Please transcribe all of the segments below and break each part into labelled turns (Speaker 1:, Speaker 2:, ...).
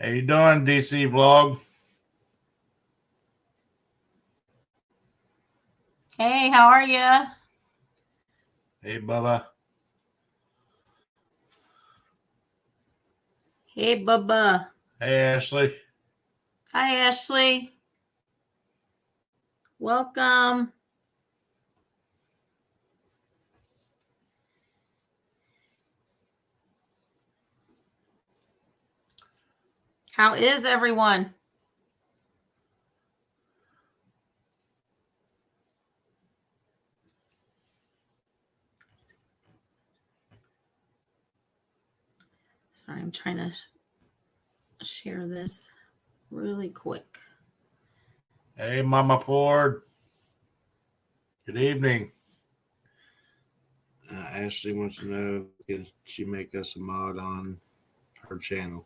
Speaker 1: How you doing, DC Vlog?
Speaker 2: Hey, how are you?
Speaker 1: Hey, Bubba.
Speaker 2: Hey, Bubba.
Speaker 1: Hey, Ashley.
Speaker 2: Hi, Ashley. Welcome. How is everyone? Sorry, I'm trying to share this really quick.
Speaker 1: Hey, Mama Ford. Good evening. Ashley wants to know, can she make us a mod on her channel?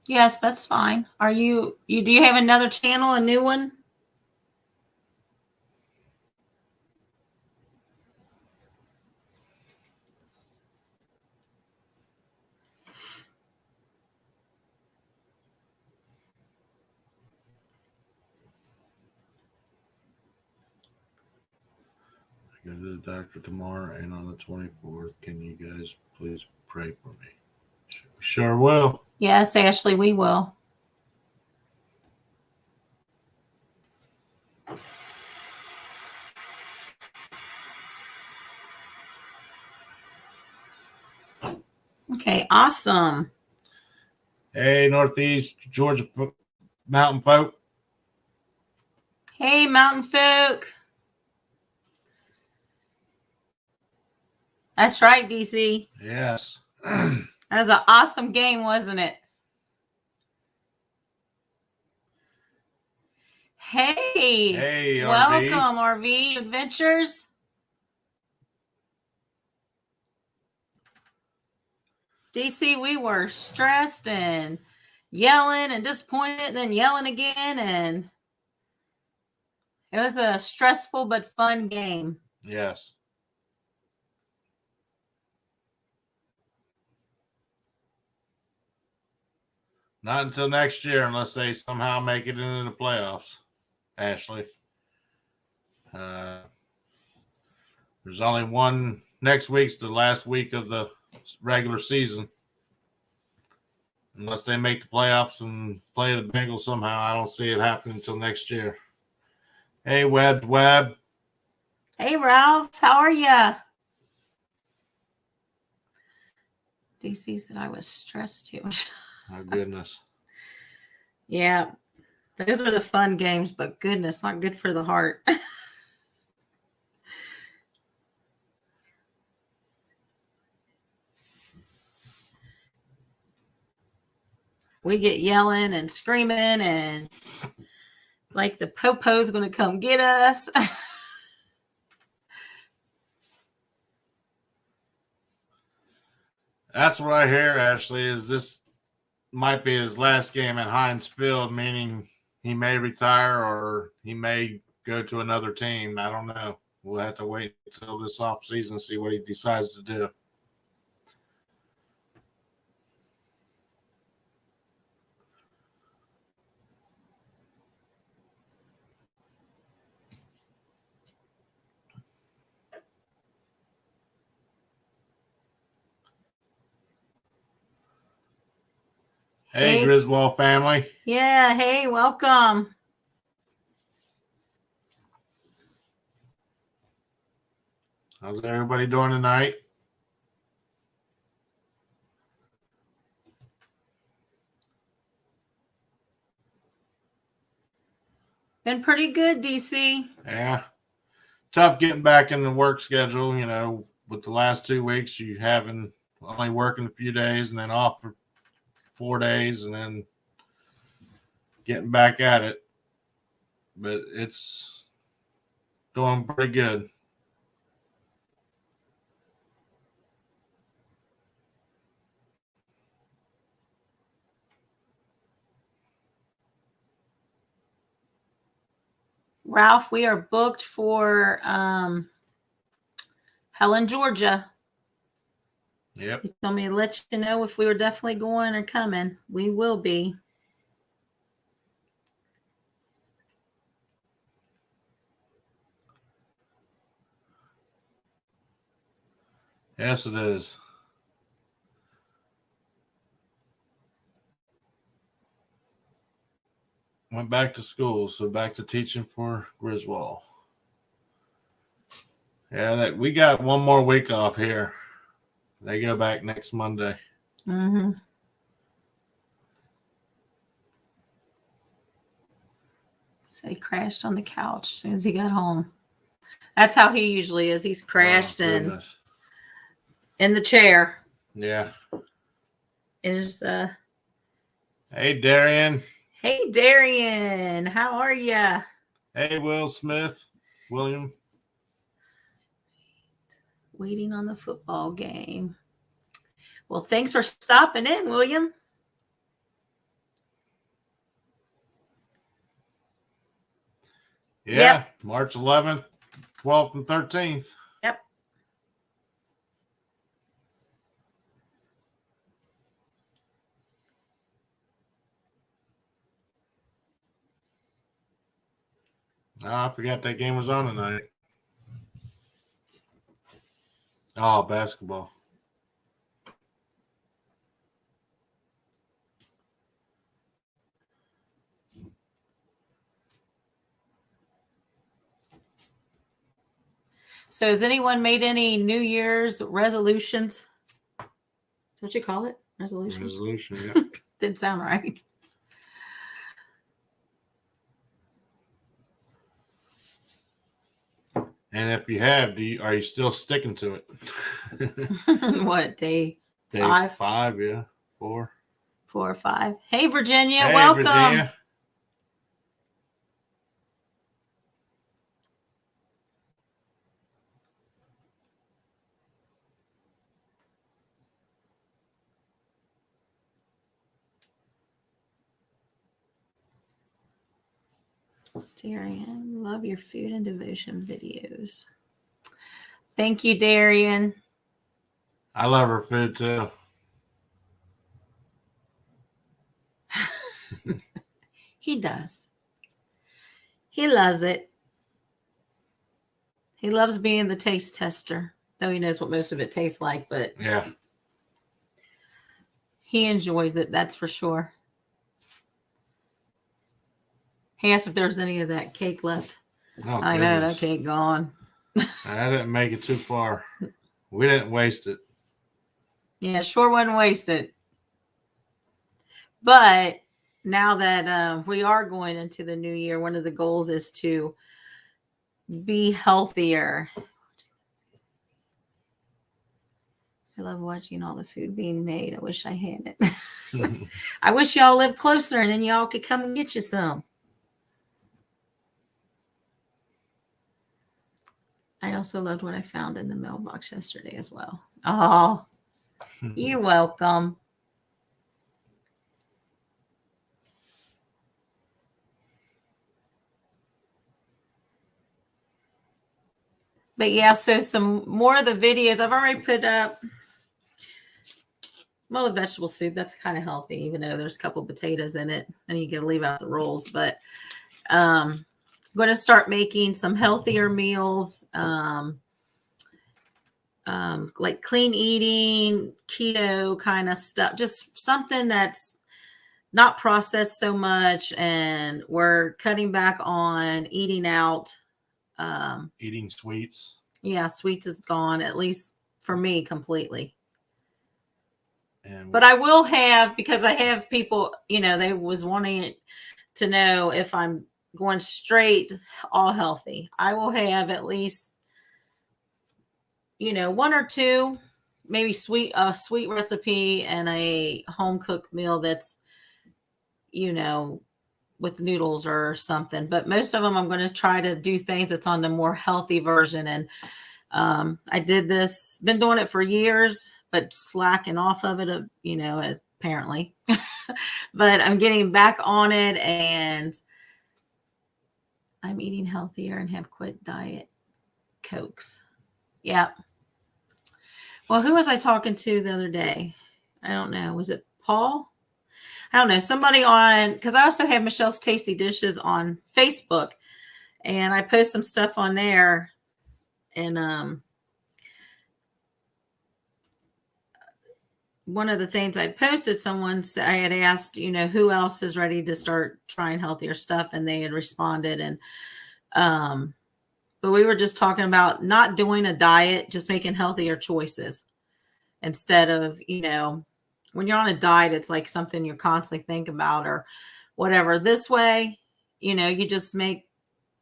Speaker 2: Yes, that's fine. Are you do you have another channel, a new one?
Speaker 1: I go to the doctor tomorrow and on the 24th. Can you guys please pray for me? Sure will.
Speaker 2: Yes, Ashley, we will. Okay, awesome.
Speaker 1: Hey, Northeast Georgia Mountain folk.
Speaker 2: Hey, Mountain Folk. That's right, DC.
Speaker 1: Yes.
Speaker 2: That was an awesome game, wasn't it? Hey,
Speaker 1: RV.
Speaker 2: welcome, RV Adventures. DC, we were stressed and yelling and disappointed, and then yelling again, and it was a stressful but fun game.
Speaker 1: Yes. Not until next year, unless they somehow make it into the playoffs, Ashley. There's only one. Next week's the last week of the regular season. Unless they make the playoffs and play the Bengals somehow, I don't see it happening until next year. Hey, Webb.
Speaker 2: Hey, Ralph, how are you? DC said I was stressed too.
Speaker 1: Oh, goodness.
Speaker 2: Yeah, those are the fun games, but goodness, not good for the heart. We get yelling and screaming and like the popo's going to come get us.
Speaker 1: That's what I hear, Ashley, is this might be his last game at Heinz Field, meaning he may retire or he may go to another team. I don't know. We'll have to wait until this offseason and see what he decides to do. Hey, Griswold family.
Speaker 2: Yeah, hey, welcome.
Speaker 1: How's everybody doing tonight?
Speaker 2: Been pretty good, DC.
Speaker 1: Yeah. Tough getting back in the work schedule, you know, with the last 2 weeks, you having only working a few days and then off for 4 days and then getting back at it. But it's doing pretty good.
Speaker 2: Ralph, we are booked for Helen, Georgia.
Speaker 1: Yep.
Speaker 2: He told me to let you know if we were definitely going or coming. We will be.
Speaker 1: Yes, it is. Went back to school, so back to teaching for Griswold. Yeah, we got one more week off here. They go back next Monday.
Speaker 2: Mm-hmm. So he crashed on the couch as soon as he got home. That's how he usually is. He's crashed in the chair.
Speaker 1: Yeah.
Speaker 2: Is
Speaker 1: Hey, Darian.
Speaker 2: Hey, Darian. How are ya?
Speaker 1: Hey, William.
Speaker 2: Waiting on the football game. Well, thanks for stopping in, William.
Speaker 1: Yeah,
Speaker 2: yep.
Speaker 1: March 11th, 12th, and 13th.
Speaker 2: Yep.
Speaker 1: Oh, I forgot that game was on tonight. Oh, basketball.
Speaker 2: So has anyone made any New Year's resolutions? Is that what you call it?
Speaker 1: Resolution, yeah.
Speaker 2: Didn't sound right.
Speaker 1: And if you have, are you still sticking to it?
Speaker 2: What, day
Speaker 1: 5? 5, yeah. 4.
Speaker 2: 4 or 5. Hey, Virginia,
Speaker 1: hey,
Speaker 2: welcome.
Speaker 1: Virginia.
Speaker 2: Darian, love your food and devotion videos. Thank you, Darian.
Speaker 1: I love her food too.
Speaker 2: He does. He loves it. He loves being the taste tester, though he knows what most of it tastes like, but
Speaker 1: yeah,
Speaker 2: he enjoys it, that's for sure. He asked if there was any of that cake left.
Speaker 1: oh,
Speaker 2: I know, that cake gone.
Speaker 1: I didn't make it too far. We didn't waste it.
Speaker 2: Yeah, sure wasn't wasted. But now that we are going into the new year, one of the goals is to be healthier. I love watching all the food being made. I wish I had it. I wish y'all lived closer and then y'all could come and get you some. I also loved what I found in the mailbox yesterday as well. Oh, you're welcome. But yeah, so some more of the videos I've already put up. Well, the vegetable soup, that's kind of healthy, even though there's a couple of potatoes in it, and you can leave out the rolls. But I'm going to start making some healthier meals, like clean eating, keto kind of stuff, just something that's not processed so much. And we're cutting back on eating out.
Speaker 1: Eating sweets.
Speaker 2: Yeah, sweets is gone, at least for me, completely.
Speaker 1: And
Speaker 2: but I will have, because I have people, they was wanting to know if I'm going straight all healthy. I will have at least, 1 or 2, maybe sweet recipe and a home cooked meal that's, with noodles or something. But most of them, I'm going to try to do things that's on the more healthy version. And I been doing it for years, but slacking off of it, apparently. But I'm getting back on it, and I'm eating healthier and have quit diet Cokes. Yeah. Well, who was I talking to the other day? I don't know. Was it Paul? I don't know. Somebody on, because I also have Michelle's Tasty Dishes on Facebook, and I post some stuff on there. And one of the things I'd posted, I had asked, who else is ready to start trying healthier stuff, and they had responded. And but we were just talking about not doing a diet, just making healthier choices instead of, when you're on a diet, it's like something you're constantly thinking about or whatever. This way, you just make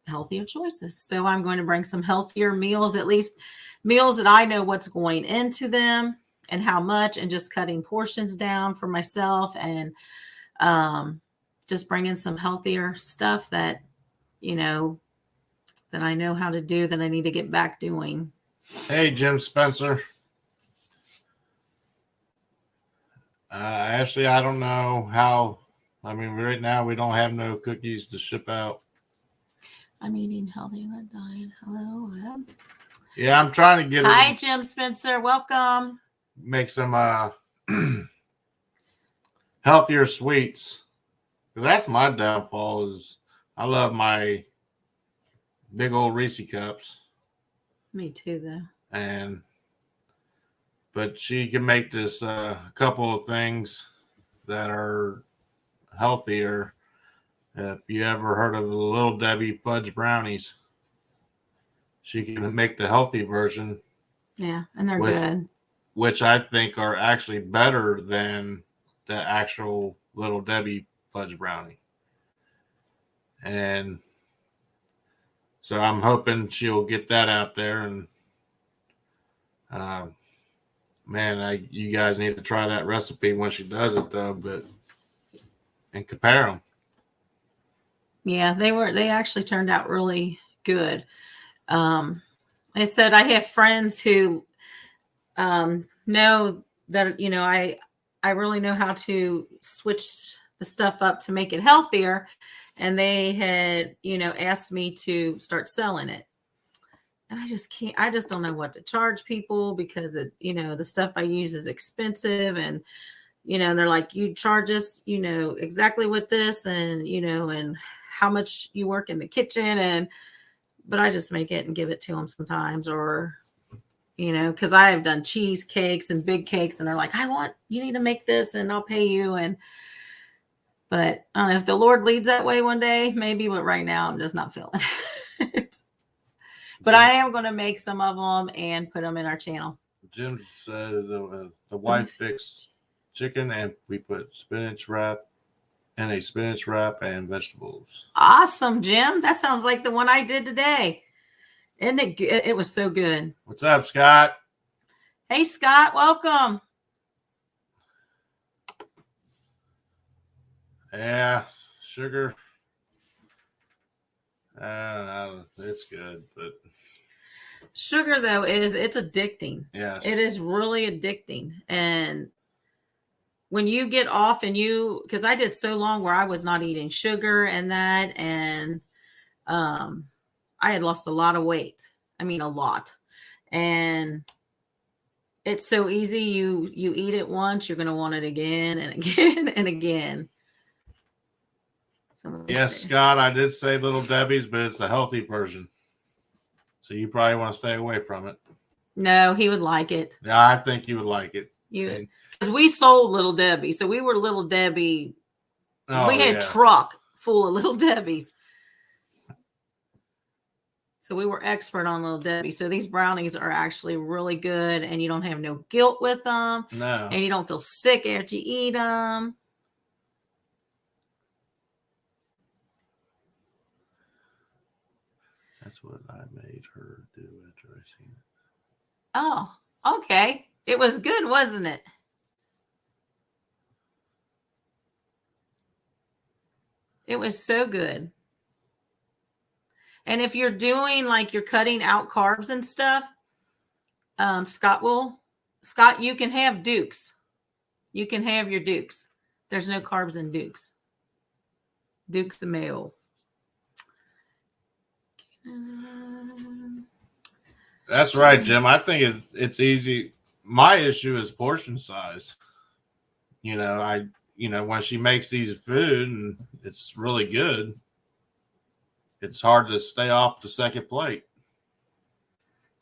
Speaker 2: healthier choices. So I'm going to bring some healthier meals, at least meals that I know what's going into them and how much, and just cutting portions down for myself, and just bringing some healthier stuff that, that I know how to do, that I need to get back doing.
Speaker 1: Hey, Jim Spencer. Actually, I don't know how. I mean, right now we don't have no cookies to ship out.
Speaker 2: I'm eating healthy on a diet. Hello, Web.
Speaker 1: Yeah, I'm trying to get
Speaker 2: Hi,
Speaker 1: it.
Speaker 2: Jim Spencer. Welcome.
Speaker 1: Make some healthier sweets. Because that's my downfall. Is I love my big old Reese cups.
Speaker 2: Me too, though.
Speaker 1: But she can make this couple of things that are healthier. If you ever heard of the Little Debbie fudge brownies, she can make the healthy version.
Speaker 2: Yeah, and they're good.
Speaker 1: Which I think are actually better than the actual Little Debbie fudge brownie. And so I'm hoping she'll get that out there. And man, you guys need to try that recipe when she does it, though. And compare them.
Speaker 2: Yeah, they actually turned out really good. I said I have friends who know that, I really know how to switch the stuff up to make it healthier. And they had, asked me to start selling it. And I just don't know what to charge people, because the stuff I use is expensive. And, they're like, you charge us, exactly what this, and, and how much you work in the kitchen. But I just make it and give it to them sometimes, or, because I have done cheesecakes and big cakes, and they're like, you need to make this and I'll pay you. But I don't know, if the Lord leads that way one day, maybe, but right now I'm just not feeling it. But I am going to make some of them and put them in our channel.
Speaker 1: Jim said the wife fixed chicken, and we put spinach wrap and a spinach wrap and vegetables.
Speaker 2: Awesome, Jim. That sounds like the one I did today. Isn't it good? It was so good.
Speaker 1: What's up, Scott?
Speaker 2: Hey, Scott. Welcome.
Speaker 1: Yeah, sugar. It's good, but
Speaker 2: sugar, though, it's addicting.
Speaker 1: Yes,
Speaker 2: it is really addicting. And when you get off, because I did so long where I was not eating sugar and that, and I had lost a lot of weight. I mean, a lot. And it's so easy. You eat it once, you're going to want it again and again and again.
Speaker 1: Yes, Scott, I did say Little Debbie's, but it's a healthy version. So you probably want to stay away from it.
Speaker 2: No, he would like it.
Speaker 1: Yeah, I think you would like it.
Speaker 2: Because we sold Little Debbie. So we were Little Debbie. We had a truck full of Little Debbies. So we were expert on Little Debbie. So these brownies are actually really good, and you don't have no guilt with them.
Speaker 1: No.
Speaker 2: And you don't feel sick after you eat them.
Speaker 1: That's what I made her do after I seen it.
Speaker 2: Oh, okay. It was good, wasn't it? It was so good. And if you're doing, like, you're cutting out carbs and stuff, Scott, you can have Dukes. You can have your Dukes. There's no carbs in Dukes. Dukes the mayo.
Speaker 1: That's right, Jim. I think it's easy. my issue is portion size. When she makes these food and it's really good, it's hard to stay off the second plate.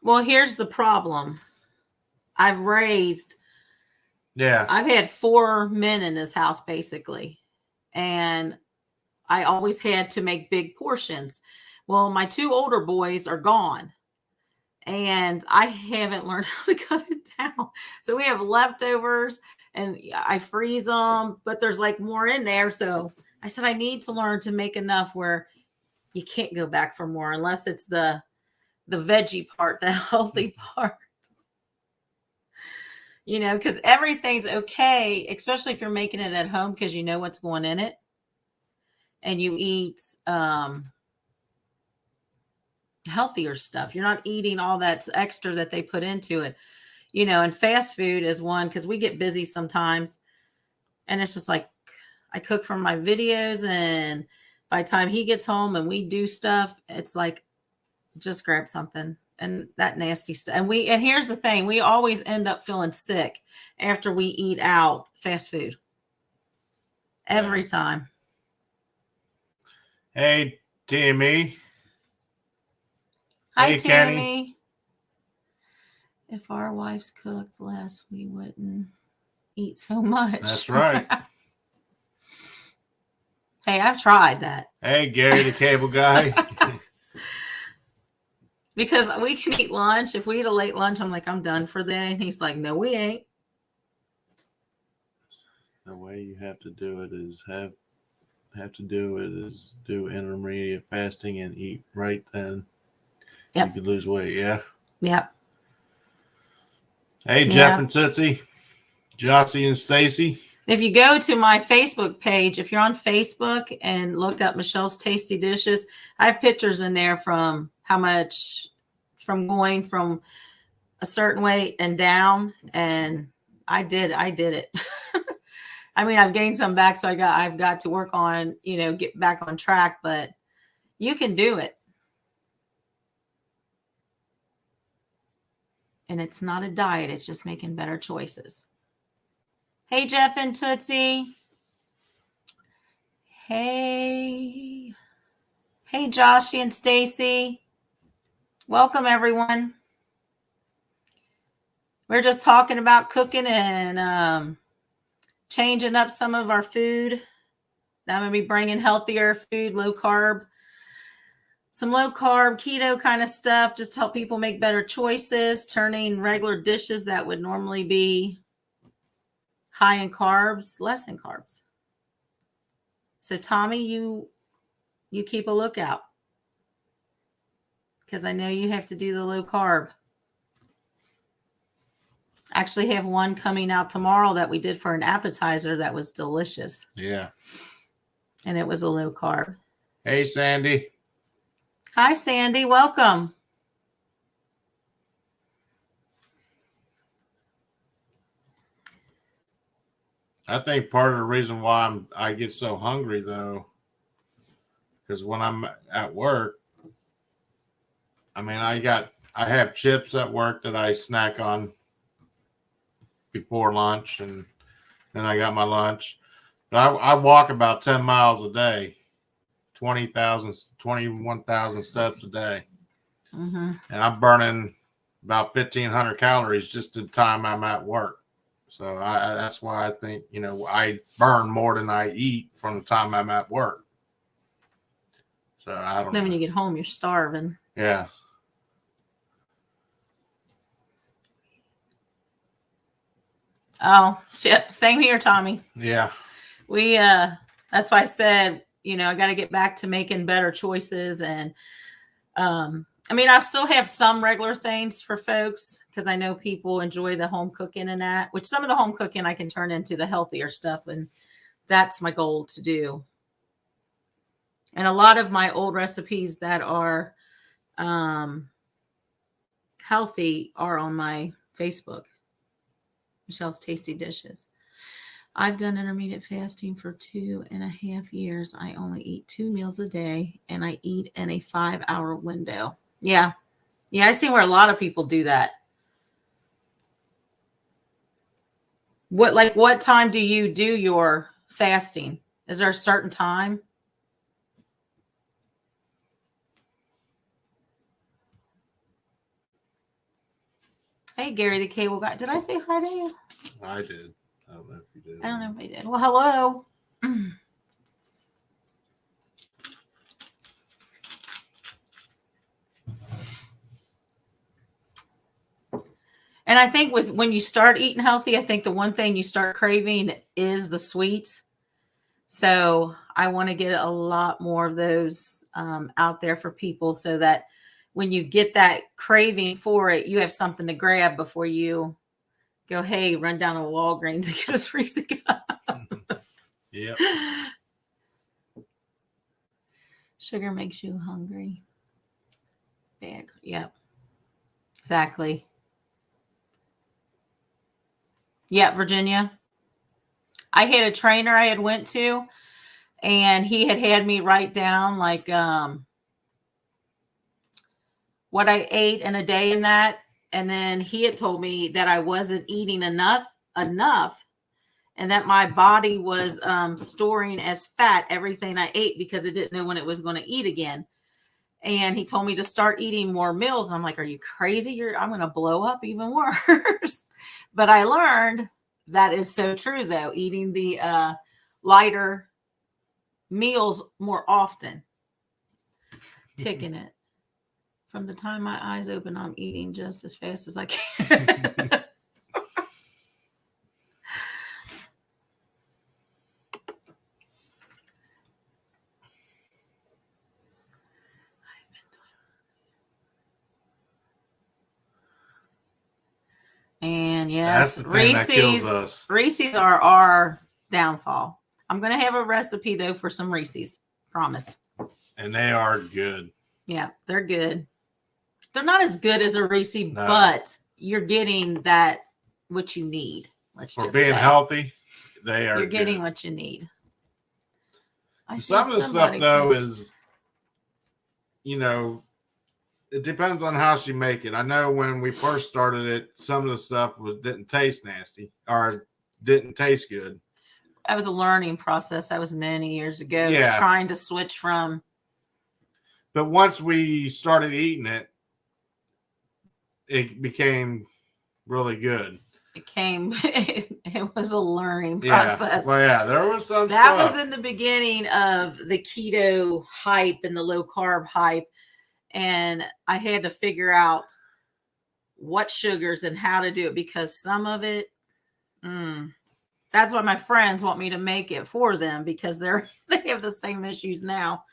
Speaker 2: Well, here's the problem. I've had 4 men in this house basically, and I always had to make big portions. Well, my 2 older boys are gone, and I haven't learned how to cut it down. So we have leftovers, and I freeze them, but there's like more in there. So I said I need to learn to make enough where you can't go back for more unless it's the veggie part, the healthy part. Because everything's okay, especially if you're making it at home because you know what's going in it. And you eat healthier stuff. You're not eating all that extra that they put into it. And fast food is one, because we get busy sometimes. And it's just like, I cook from my videos, and by the time he gets home and we do stuff, it's like, just grab something. And that nasty stuff. And here's the thing, we always end up feeling sick after we eat out fast food. Every time.
Speaker 1: Hey, Timmy.
Speaker 2: Hi,
Speaker 1: hey,
Speaker 2: Tammy.
Speaker 1: Kenny.
Speaker 2: If our wives cooked less, we wouldn't eat so much.
Speaker 1: That's right.
Speaker 2: Hey, I've tried that.
Speaker 1: Hey, Gary, the cable guy.
Speaker 2: Because we can eat lunch. If we eat a late lunch, I'm like, I'm done for the day. And he's like, no, we ain't.
Speaker 1: The way you have to do it is do intermediate fasting and eat right then.
Speaker 2: Yep.
Speaker 1: You could lose weight. Yeah.
Speaker 2: Yep.
Speaker 1: Hey, Jeff and Tootsie, Jossie and Stacy.
Speaker 2: If you go to my Facebook page, if you're on Facebook and look up Michelle's Tasty Dishes, I have pictures in there from how much, from going from a certain weight and down. And I did it. I mean, I've gained some back, so I've got to work on, get back on track, but you can do it. And it's not a diet. It's just making better choices. Hey, Jeff and Tootsie. Hey, Joshy and Stacy. Welcome, everyone. We're just talking about cooking and changing up some of our food. I'm going to be bringing healthier food, low carb, some low carb, keto kind of stuff, just to help people make better choices, turning regular dishes that would normally be high in carbs, less in carbs. So Tommy, you keep a lookout, because I know you have to do the low carb. Actually have one coming out tomorrow that we did for an appetizer that was delicious.
Speaker 1: Yeah.
Speaker 2: And it was a low carb.
Speaker 1: Hey, Sandy.
Speaker 2: Hi, Sandy. Welcome.
Speaker 1: I think part of the reason why I get so hungry, though, because when I'm at work, I mean, I have chips at work that I snack on before lunch, and then I got my lunch. But I walk about 10 miles a day, 21,000 steps a day.
Speaker 2: Mm-hmm.
Speaker 1: And I'm burning about 1,500 calories just the time I'm at work. So that's why I think, I burn more than I eat from the time I'm at work. So I don't know.
Speaker 2: Then when you get home, you're starving.
Speaker 1: Yeah.
Speaker 2: Oh, shit. Same here, Tommy.
Speaker 1: Yeah.
Speaker 2: That's why I said, I got to get back to making better choices. And, I mean, I still have some regular things for folks, because I know people enjoy the home cooking and that, which some of the home cooking I can turn into the healthier stuff. And that's my goal to do. And a lot of my old recipes that are healthy are on my Facebook, Michelle's Tasty Dishes. I've done intermittent fasting for 2.5 years. I only eat 2 meals a day, and I eat in a 5-hour window. Yeah. Yeah, I see where a lot of people do that. What time do you do your fasting? Is there a certain time? Hey, Gary the Cable Guy. Did I say hi to you?
Speaker 1: I did. I don't know if you did.
Speaker 2: I don't know if I did. Well, hello. And I think when you start eating healthy, I think the one thing you start craving is the sweets. So I want to get a lot more of those out there for people so that when you get that craving for it, you have something to grab before you go, hey, run down to Walgreens and get us Reese Cup.
Speaker 1: Yep.
Speaker 2: Sugar makes you hungry. Bad. Yep. Exactly. Yeah, Virginia. I had a trainer I had went to, and he had me write down like what I ate in a day in that. And then he had told me that I wasn't eating enough, and that my body was storing as fat everything I ate because it didn't know when it was going to eat again. And he told me to start eating more meals. And I'm like, are you crazy? I'm going to blow up even worse. But I learned that is so true, though, eating the lighter meals more often. Kicking it. From the time my eyes open, I'm eating just as fast as I can. And yes,
Speaker 1: That's the thing that kills us.
Speaker 2: Reese's are our downfall. I'm going to have a recipe, though, for some Reese's. Promise.
Speaker 1: And they are good.
Speaker 2: Yeah, they're good. They're not as good as a Reese, but you're getting that what you need. Let's
Speaker 1: for
Speaker 2: just
Speaker 1: being
Speaker 2: say.
Speaker 1: Healthy, they are.
Speaker 2: You're getting
Speaker 1: good.
Speaker 2: what you need.
Speaker 1: Some of the stuff, though, is, it depends on how she make it. I know when we first started it, some of the stuff didn't taste nasty or didn't taste good.
Speaker 2: That was a learning process. That was many years ago.
Speaker 1: Yeah.
Speaker 2: Trying to switch from.
Speaker 1: But once we started eating it, it became really good.
Speaker 2: It was a learning process.
Speaker 1: Well, yeah, there was some
Speaker 2: that
Speaker 1: stuff.
Speaker 2: was in the beginning of the keto hype and the low carb hype. And I had to figure out what sugars and how to do it because some of it, that's why my friends want me to make it for them because they have the same issues now.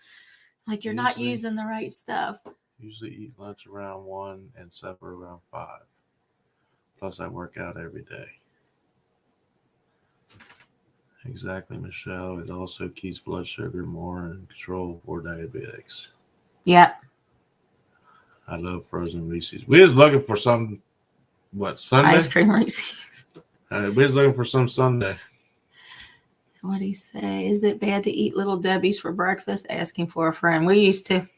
Speaker 2: Like you're not using the right stuff.
Speaker 1: Usually eat lunch around 1 and supper around 5. Plus I work out every day. Exactly, Michelle. It also keeps blood sugar more in control for diabetics.
Speaker 2: Yep.
Speaker 1: I love frozen Reese's. We was looking for some, Sunday?
Speaker 2: Ice cream Reese's.
Speaker 1: We was looking for some Sunday.
Speaker 2: What'd he say? Is it bad to eat Little Debbie's for breakfast? Asking for a friend. We used to.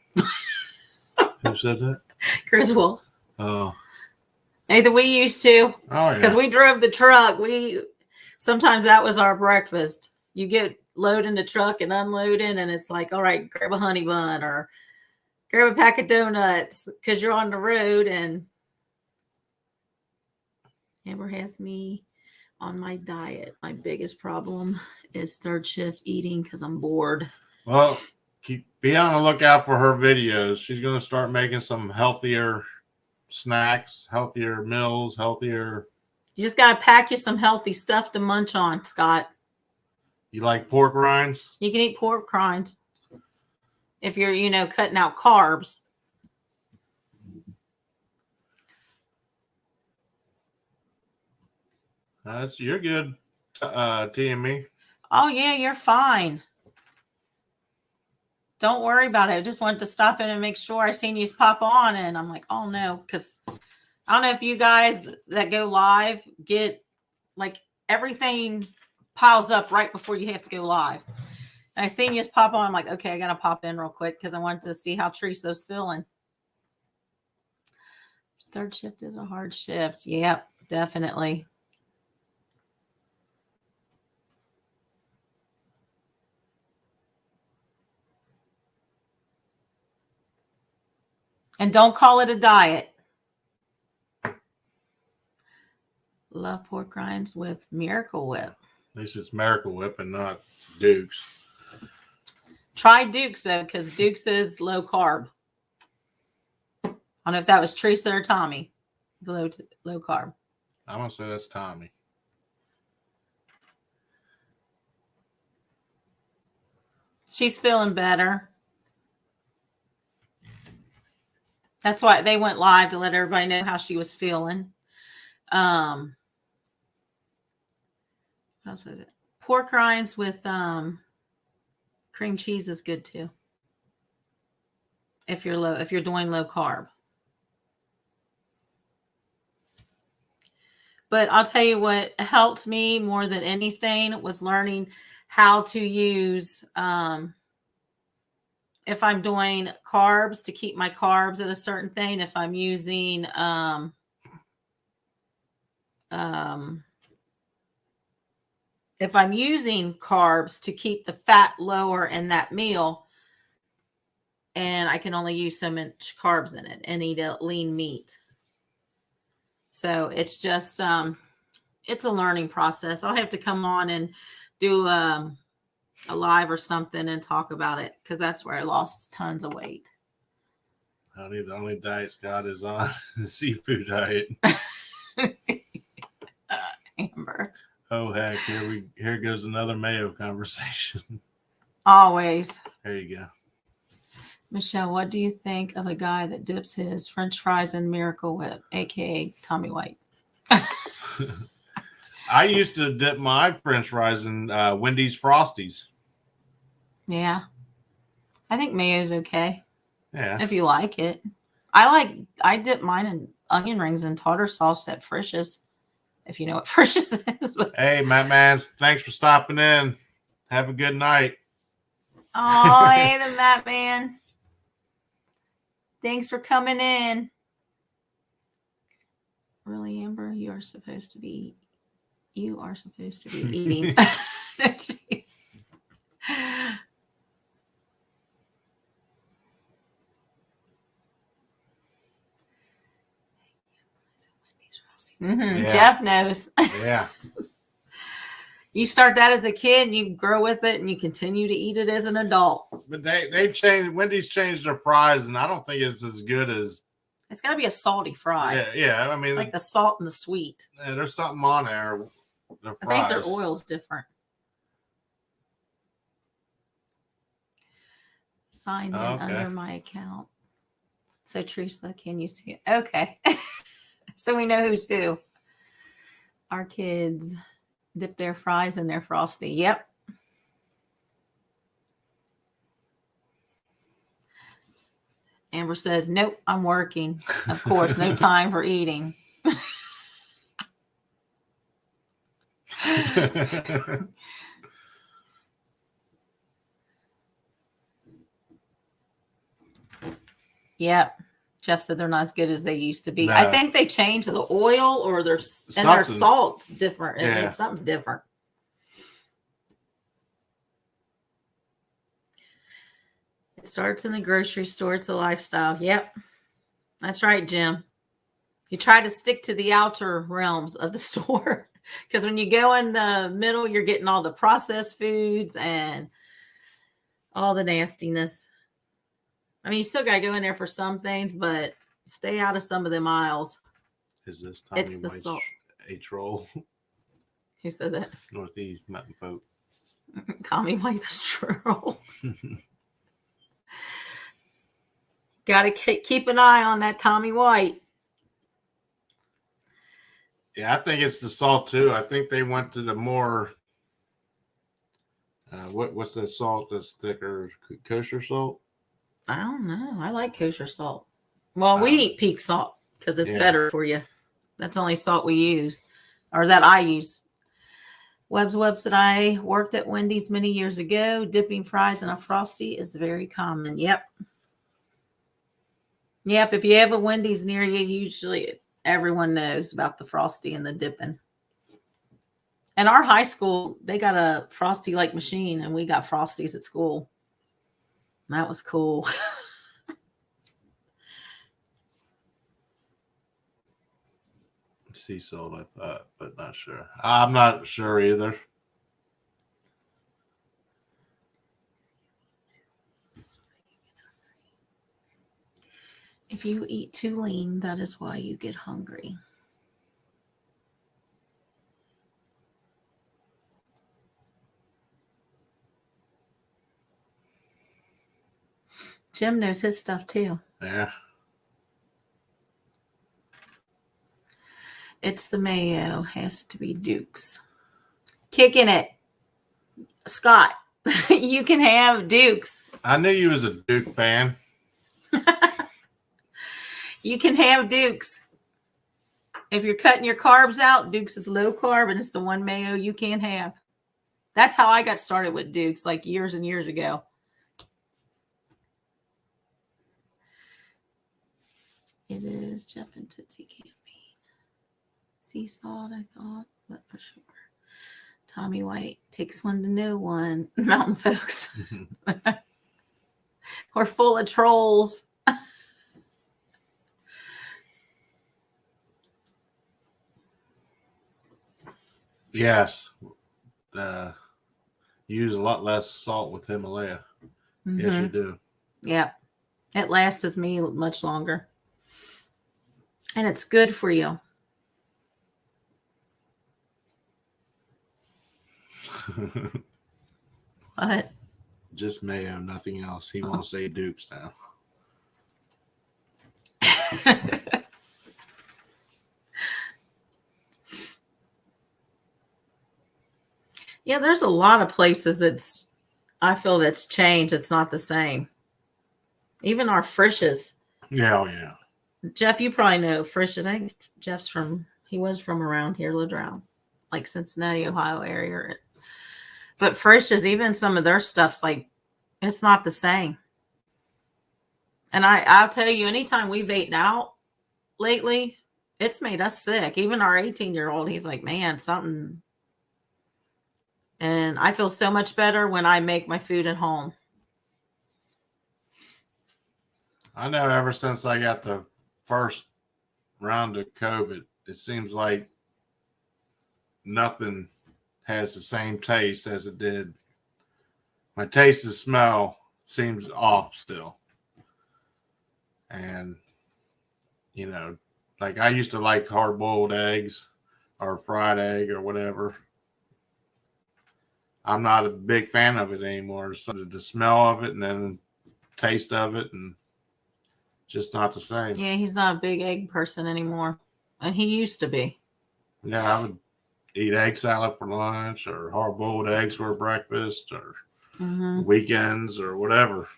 Speaker 1: Who said that?
Speaker 2: Griswold.
Speaker 1: Oh.
Speaker 2: Nathan, we used to.
Speaker 1: Oh, yeah.
Speaker 2: Because we drove the truck. Sometimes that was our breakfast. You get loading the truck and unloading, and it's like, all right, grab a honey bun or grab a pack of donuts because you're on the road. And Amber has me on my diet. My biggest problem is third shift eating because I'm bored.
Speaker 1: Well, be on the lookout for her videos. She's going to start making some healthier snacks, healthier meals, healthier.
Speaker 2: You just got to pack you some healthy stuff to munch on, Scott.
Speaker 1: You like pork rinds?
Speaker 2: You can eat pork rinds if you're, cutting out carbs.
Speaker 1: You're good, TME.
Speaker 2: Oh, yeah, you're fine. Don't worry about it. I just wanted to stop in and make sure I seen you pop on. And I'm like, oh, no, because I don't know if you guys that go live get like everything piles up right before you have to go live. And I seen you pop on. I'm like, okay, I got to pop in real quick because I wanted to see how Teresa's feeling. Third shift is a hard shift. Yep, definitely. And don't call it a diet. Love pork rinds with Miracle Whip.
Speaker 1: At least it's Miracle Whip and not Duke's.
Speaker 2: Try Duke's though, because Duke's is low carb. I don't know if that was Teresa or Tommy. Low carb.
Speaker 1: I'm gonna say that's Tommy.
Speaker 2: She's feeling better. That's why they went live, to let everybody know how she was feeling. What else is it? Pork rinds with cream cheese is good too. If you're doing low carb. But I'll tell you what helped me more than anything was learning how to use if I'm doing carbs, to keep my carbs at a certain thing. If I'm using if I'm using carbs, to keep the fat lower in that meal, and I can only use so much carbs in it and eat a lean meat. So it's just it's a learning process. I'll have to come on and do a live or something and talk about it, because that's where I lost tons of weight.
Speaker 1: Honey, the only diet Scott is on is the seafood diet.
Speaker 2: Amber.
Speaker 1: Oh heck, here goes another mayo conversation.
Speaker 2: Always.
Speaker 1: There you go.
Speaker 2: Michelle, what do you think of a guy that dips his French fries in Miracle Whip, aka Tommy White?
Speaker 1: I used to dip my French fries in Wendy's Frosties.
Speaker 2: Yeah. I think mayo's okay.
Speaker 1: Yeah.
Speaker 2: If you like it. I dip mine in onion rings and tartar sauce at Frisch's. If you know what Frisch's is.
Speaker 1: Hey, Matt Mans, thanks for stopping in. Have a good night.
Speaker 2: Oh, hey, the Matt Man. Thanks for coming in. Really, Amber, you are supposed to be eating.
Speaker 1: Yeah.
Speaker 2: Jeff knows.
Speaker 1: Yeah.
Speaker 2: You start that as a kid and you grow with it and you continue to eat it as an adult.
Speaker 1: But they changed, Wendy's changed their fries, and I don't think it's as good as.
Speaker 2: It's got to be a salty fry.
Speaker 1: Yeah. I mean,
Speaker 2: it's like the salt and the sweet.
Speaker 1: Yeah, there's something on there.
Speaker 2: I think their oil's different. Signed in under my account. So Teresa, can you see it? Okay. So we know who's who. Our kids dip their fries in their Frosty. Yep. Amber says, nope, I'm working. Of course, no time for eating. Yep. Jeff said they're not as good as they used to be. No. I think they changed the oil, or their salt's different. Yeah. I mean, something's different. It starts in the grocery store. It's a lifestyle. Yep. That's right, Jim. You try to stick to the outer realms of the store, because when you go in the middle, you're getting all the processed foods and all the nastiness. I mean, you still got to go in there for some things, but stay out of some of them aisles.
Speaker 1: Is this Tommy
Speaker 2: It's the
Speaker 1: White's
Speaker 2: salt.
Speaker 1: a troll?
Speaker 2: Who said that?
Speaker 1: Northeast Mountain Folk.
Speaker 2: Tommy White, the troll. Got to keep an eye on that Tommy White.
Speaker 1: Yeah, I think it's the salt too. I think they went to the more what's that salt that's thicker? Kosher salt?
Speaker 2: I don't know. I like kosher salt. Well, we eat peak salt because it's better for you. That's the only salt we use, or that I use. Webb said, I worked at Wendy's many years ago. Dipping fries in a Frosty is very common. Yep. If you have a Wendy's near you, usually everyone knows about the Frosty and the dipping. And our high school, they got a Frosty-like machine, and we got Frosties at school. That was cool.
Speaker 1: sea salt, I thought, but not sure. I'm not sure either.
Speaker 2: If you eat too lean, that is why you get hungry. Jim knows his stuff too.
Speaker 1: Yeah.
Speaker 2: It's the mayo. Has to be Duke's. Kicking it. Scott, you can have Duke's.
Speaker 1: I knew you was a Duke fan.
Speaker 2: You can have Duke's. If you're cutting your carbs out, Duke's is low carb and it's the one mayo you can have. That's how I got started with Duke's like years and years ago. It is Jeff and Tootsie Camping. Sea salt, I thought, but for sure. Tommy White takes one to know one. Mountain folks. We're full of trolls.
Speaker 1: Yes. Use a lot less salt with Himalaya.
Speaker 2: Mm-hmm.
Speaker 1: Yes, you do.
Speaker 2: Yeah. It lasts me much longer. And it's good for you. What?
Speaker 1: Just mayo, nothing else. He won't say Dukes now.
Speaker 2: Yeah, there's a lot of places I feel that's changed. It's not the same. Even our Frisch's.
Speaker 1: Yeah, oh yeah.
Speaker 2: Jeff, you probably know Frisch's. I think he was from around here, lived around like Cincinnati, Ohio area. But Frisch's, even some of their stuff's like, it's not the same. And I'll tell you, anytime we've eaten out lately, it's made us sick. Even our 18-year-old, he's like, man, something. And I feel so much better when I make my food at home.
Speaker 1: I know ever since I got the first round of COVID, it seems like nothing has the same taste as it did. My taste and smell seems off still. And, you know, like I used to like hard-boiled eggs or fried egg or whatever. I'm not a big fan of it anymore. So the smell of it and then taste of it and just not the same.
Speaker 2: Yeah, he's not a big egg person anymore. And he used to be.
Speaker 1: Yeah, I would eat egg salad for lunch or hard-boiled eggs for breakfast or weekends or whatever.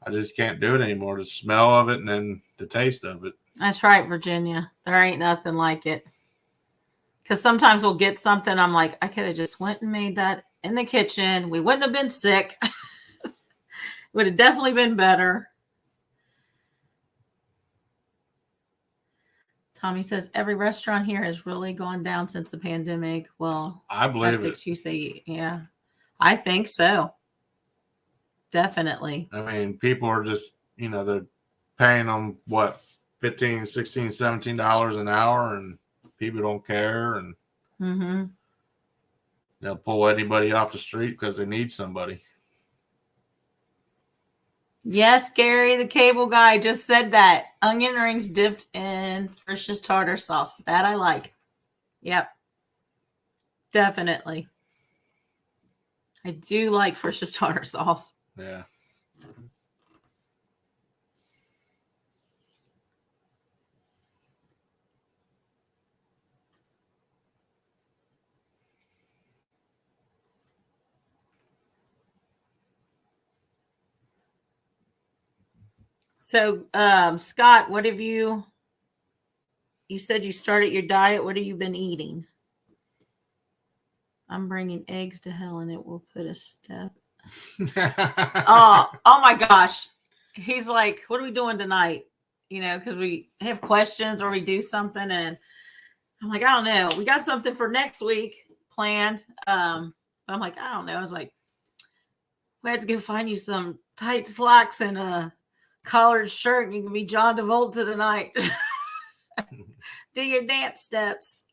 Speaker 1: I just can't do it anymore. The smell of it and then the taste of it.
Speaker 2: That's right, Virginia. There ain't nothing like it. Because sometimes we'll get something, I'm like, I could have just went and made that in the kitchen. We wouldn't have been sick. Would have definitely been better. Tommy says every restaurant here has really gone down since the pandemic. Well,
Speaker 1: I believe
Speaker 2: that's
Speaker 1: it.
Speaker 2: excuse they eat. Yeah, I think so. Definitely.
Speaker 1: I mean, people are just, they're paying them what, $15, $16, $17 an hour, and people don't care, and they'll pull anybody off the street because they need somebody.
Speaker 2: Yes, Gary, the cable guy, just said that. Onion rings dipped in Frisch's tartar sauce. That I like. Yep. Definitely. I do like Frisch's tartar sauce.
Speaker 1: Yeah.
Speaker 2: So, Scott, what have you said you started your diet. What have you been eating? I'm bringing eggs to hell and it will put a step. Oh my gosh. He's like, what are we doing tonight? Because we have questions or we do something. And I'm like, I don't know. We got something for next week planned. I'm like, I don't know. I was like, we had to go find you some tight slacks and a collared shirt. And you can be John Travolta tonight. Do your dance steps.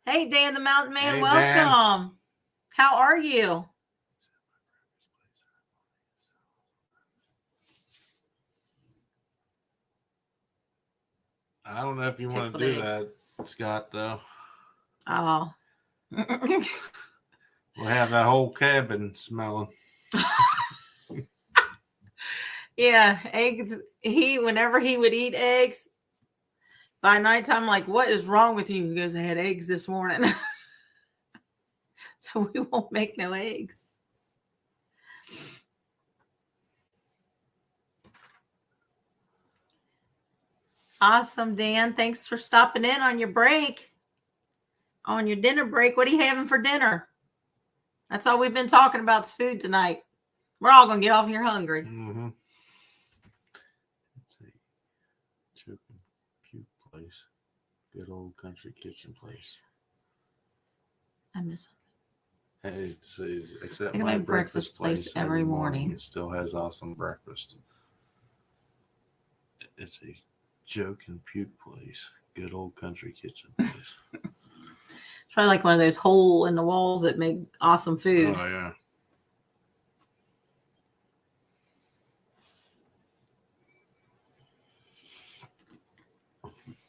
Speaker 2: Hey, Dan the Mountain Man,
Speaker 1: Hey,
Speaker 2: welcome.
Speaker 1: Dan.
Speaker 2: How are you?
Speaker 1: I don't know if you want to
Speaker 2: Pickled
Speaker 1: do
Speaker 2: eggs.
Speaker 1: that, Scott, though.
Speaker 2: Oh.
Speaker 1: We'll have that whole cabin smelling.
Speaker 2: Yeah, eggs. Whenever he would eat eggs, by nighttime, I'm like, what is wrong with you? He goes, I had eggs this morning. So we won't make no eggs. Awesome, Dan. Thanks for stopping in on your break. On your dinner break. What are you having for dinner? That's all we've been talking about is food tonight. We're all going to get off here hungry.
Speaker 1: Mm-hmm. It's a choking puke place. Good old country kitchen place.
Speaker 2: I miss it.
Speaker 1: Hey, it says, except
Speaker 2: I got
Speaker 1: my
Speaker 2: my
Speaker 1: breakfast place
Speaker 2: every morning.
Speaker 1: It still has awesome breakfast. It's a joke and puke place. Good old country kitchen place.
Speaker 2: It's probably like one of those hole in the walls that make awesome food.
Speaker 1: Oh, yeah.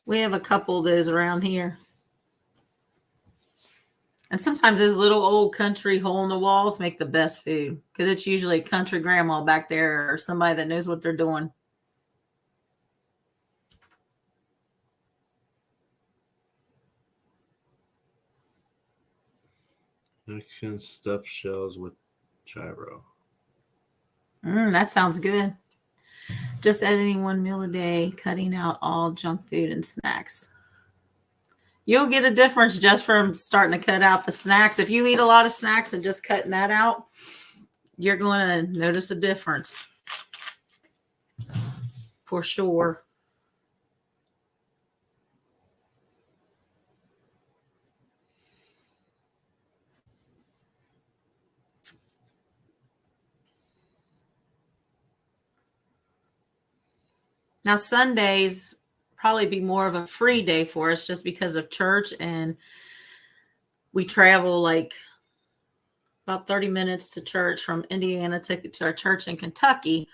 Speaker 2: We have a couple of those around here. And sometimes those little old country hole in the walls make the best food because it's usually a country grandma back there or somebody that knows what they're doing.
Speaker 1: Mexican stuffed shells with gyro.
Speaker 2: That sounds good. Just editing one meal a day, cutting out all junk food and snacks. You'll get a difference just from starting to cut out the snacks. If you eat a lot of snacks and just cutting that out, you're going to notice a difference. For sure. Now, Sundays probably be more of a free day for us just because of church, and we travel like about 30 minutes to church from Indiana to our church in Kentucky.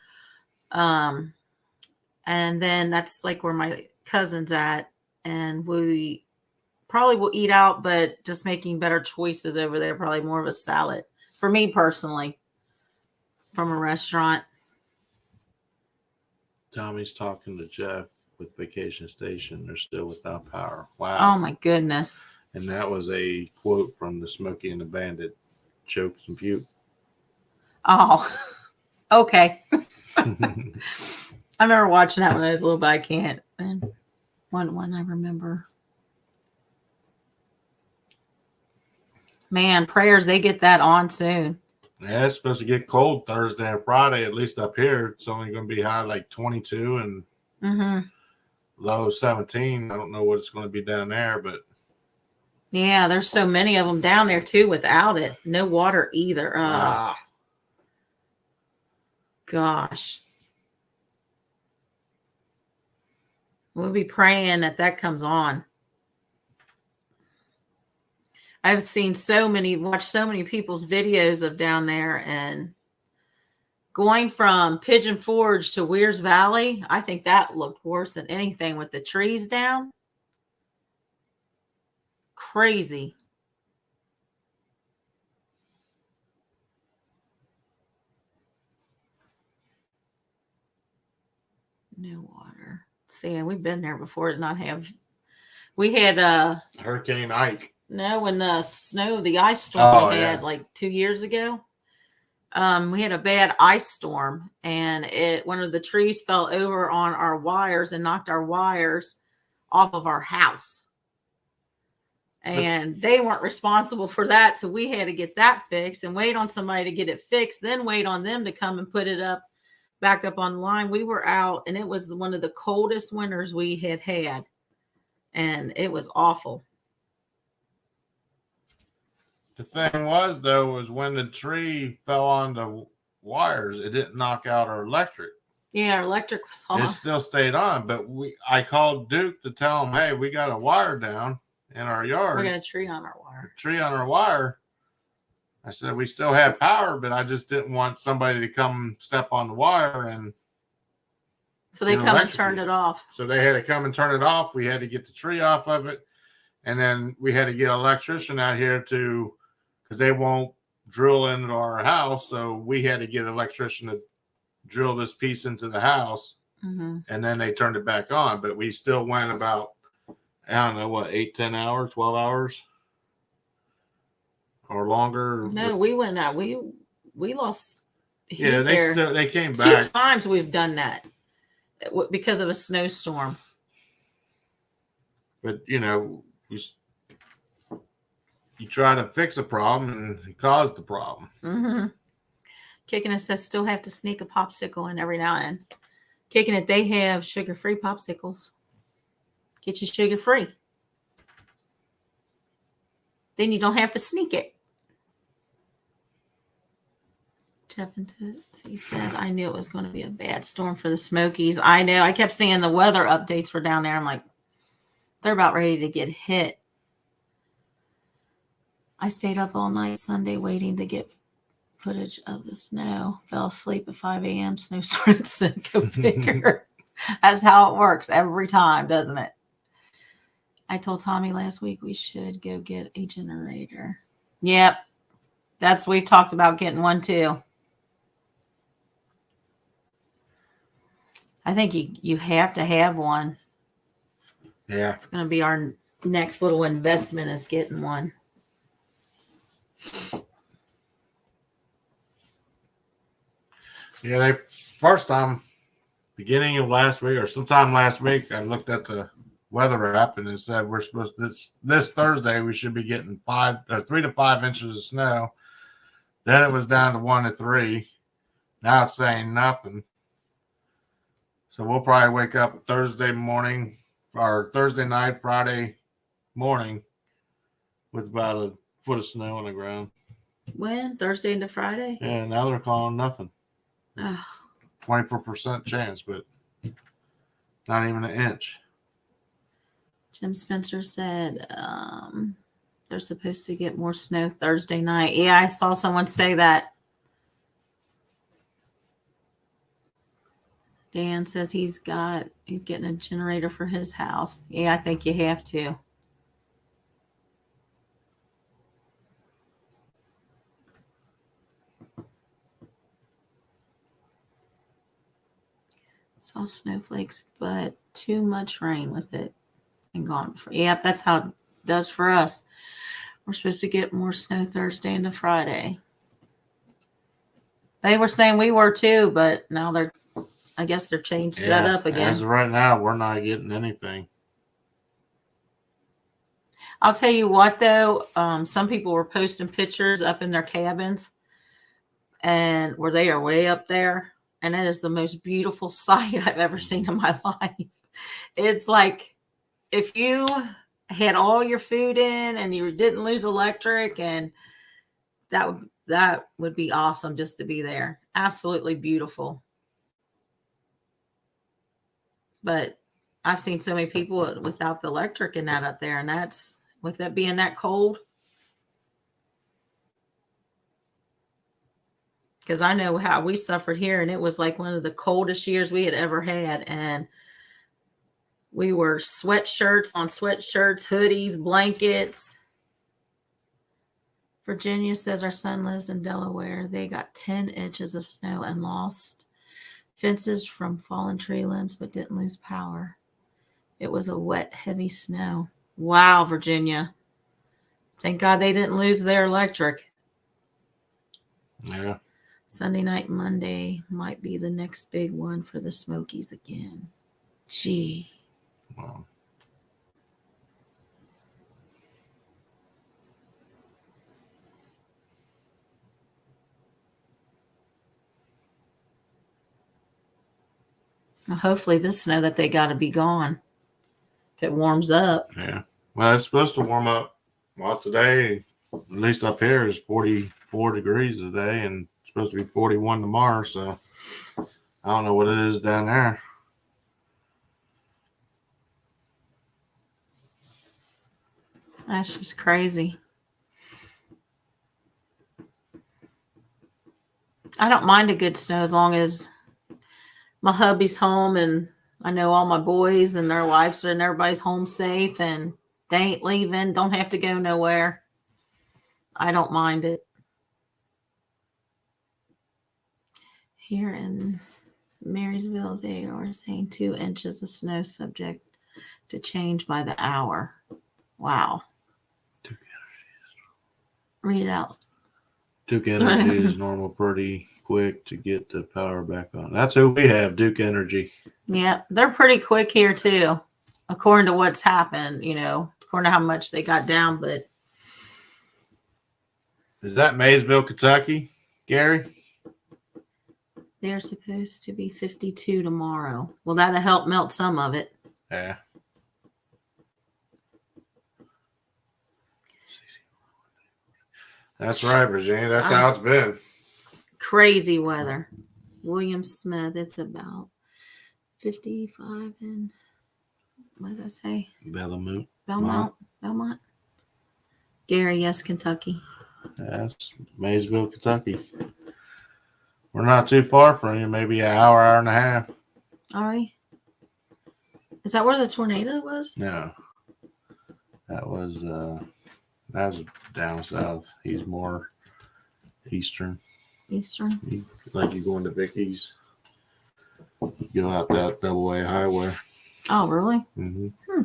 Speaker 2: And then that's like where my cousin's at, and we probably will eat out, but just making better choices over there, probably more of a salad for me personally from a restaurant.
Speaker 1: Tommy's talking to Jeff with Vacation Station. They're still without power. Wow.
Speaker 2: Oh my goodness.
Speaker 1: And that was a quote from the Smokey and the Bandit, Choke and Puke.
Speaker 2: Oh, okay. I remember watching that when I was a little bit. I can't. And one I remember. Man, prayers, they get that on soon.
Speaker 1: Yeah, it's supposed to get cold Thursday and Friday, at least up here. It's only going to be high like 22 and low 17. I don't know what it's going to be down there, but.
Speaker 2: Yeah, there's so many of them down there too without it. No water either. Gosh. We'll be praying that comes on. I've watched so many people's videos of down there, and going from Pigeon Forge to Weir's Valley, I think that looked worse than anything with the trees down. Crazy. No water. See, we've been there before to not have. We had
Speaker 1: Hurricane Ike.
Speaker 2: No, when the ice storm we had like 2 years ago. We had a bad ice storm, and one of the trees fell over on our wires and knocked our wires off of our house. And they weren't responsible for that, so we had to get that fixed and wait on somebody to get it fixed, then wait on them to come and put it back up on the line. We were out, and it was one of the coldest winters we had, and it was awful.
Speaker 1: The thing was, though, was when the tree fell on the wires, it didn't knock out our electric.
Speaker 2: Yeah, our electric was on.
Speaker 1: It still stayed on, but I called Duke to tell him, hey, we got a wire down in our yard.
Speaker 2: We got a tree on our wire.
Speaker 1: A tree on our wire. I said, we still have power, but I just didn't want somebody to come step on the wire. And
Speaker 2: so they come and turned it off.
Speaker 1: So they had to come and turn it off. We had to get the tree off of it. And then we had to get an electrician out here because they won't drill into our house. So we had to get an electrician to drill this piece into the house.
Speaker 2: Mm-hmm.
Speaker 1: And then they turned it back on. But we still went about, I don't know, what, 8, 10 hours, 12 hours? Or longer.
Speaker 2: No, we went out. We lost.
Speaker 1: Yeah, they came back.
Speaker 2: 2 times we've done that because of a snowstorm.
Speaker 1: But you try to fix a problem and it caused the problem.
Speaker 2: Mm-hmm. Kicking It says still have to sneak a popsicle in every now and then. Kicking It, they have sugar-free popsicles. Get you sugar-free. Then you don't have to sneak it. Jeff and he said, I knew it was going to be a bad storm for the Smokies. I know. I kept seeing the weather updates for down there. I'm like, they're about ready to get hit. I stayed up all night Sunday waiting to get footage of the snow. Fell asleep at 5 a.m. Snow started to go figure. That's how it works every time, doesn't it? I told Tommy last week we should go get a generator. Yep. We've talked about getting one too. I think you have to have one.
Speaker 1: Yeah.
Speaker 2: It's going to be our next little investment is getting one.
Speaker 1: Yeah, first time, beginning of last week or sometime last week, I looked at the weather app and it said we're supposed to, this Thursday we should be getting 3 to 5 inches of snow. Then it was down to 1 to 3. Now it's saying nothing. So we'll probably wake up Thursday morning or Thursday night, Friday morning with about a foot of snow on the ground.
Speaker 2: When? Thursday into Friday?
Speaker 1: Yeah, now they're calling nothing.
Speaker 2: Oh.
Speaker 1: 24% chance, but not even an inch.
Speaker 2: Jim Spencer said they're supposed to get more snow Thursday night. Yeah, I saw someone say that. Dan says he's getting a generator for his house. Yeah, I think you have to. Saw snowflakes, but too much rain with it and gone. Yep, that's how it does for us. We're supposed to get more snow Thursday into Friday. They were saying we were too, but now I guess they're changing that up again.
Speaker 1: As of right now, we're not getting anything.
Speaker 2: I'll tell you what, though, some people were posting pictures up in their cabins and where they are way up there. And that is the most beautiful sight I've ever seen in my life. It's like if you had all your food in and you didn't lose electric, and that would be awesome just to be there. Absolutely beautiful. But I've seen so many people without the electric and that up there, and that's with that being that cold. Because I know how we suffered here, and it was like one of the coldest years we had ever had. And we were sweatshirts on sweatshirts, hoodies, blankets. Virginia says our son lives in Delaware. They got 10 inches of snow and lost fences from fallen tree limbs, but didn't lose power. It was a wet, heavy snow. Wow, Virginia. Thank God they didn't lose their electric.
Speaker 1: Yeah.
Speaker 2: Sunday night, Monday might be the next big one for the Smokies again. Gee.
Speaker 1: Wow.
Speaker 2: Well, hopefully this snow that they got to be gone if it warms up.
Speaker 1: Yeah. Well, it's supposed to warm up. Well, today, at least up here, is 44 degrees today, and it's supposed to be 41 tomorrow. So I don't know what it is down there.
Speaker 2: That's just crazy. I don't mind a good snow as long as my hubby's home and I know all my boys and their wives and everybody's home safe and they ain't leaving, don't have to go nowhere. I don't mind it. Here in Marysville, they are saying 2 inches of snow subject to change by the hour. Wow. Read it out.
Speaker 1: Duke Energy is normal pretty quick to get the power back on. That's who we have, Duke Energy.
Speaker 2: Yeah, they're pretty quick here too, according to what's happened, according to how much they got down. But
Speaker 1: is that Maysville, Kentucky, Gary?
Speaker 2: They're supposed to be 52 tomorrow. Well, that'll help melt some of it.
Speaker 1: Yeah. That's right, Virginia. That's how it's been.
Speaker 2: Crazy weather. William Smith, it's about 55 and what does that say?
Speaker 1: Belmont.
Speaker 2: Gary, yes, Kentucky.
Speaker 1: That's Maysville, Kentucky. We're not too far from you, maybe an hour and a half.
Speaker 2: All right. Is that where the tornado was?
Speaker 1: No. That was down south. He's more eastern. Like you going to Vicky's. You go out that double-way highway.
Speaker 2: Oh, really?
Speaker 1: Mm-hmm.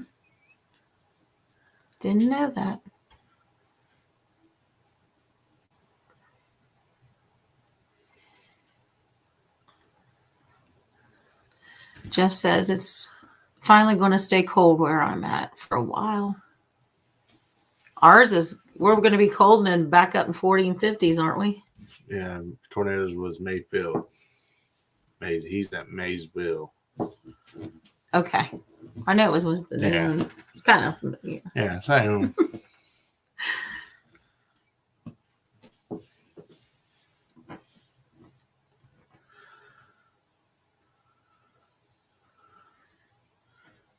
Speaker 2: Didn't know that. Jeff says it's finally going to stay cold where I'm at for a while. Ours is, we're going to be cold and then back up in 40 and 50s, aren't we?
Speaker 1: Yeah, tornadoes was Mayfield. He's at Maysville.
Speaker 2: Okay. I know it was with the name.
Speaker 1: Yeah.
Speaker 2: It's kind of familiar.
Speaker 1: Yeah, same.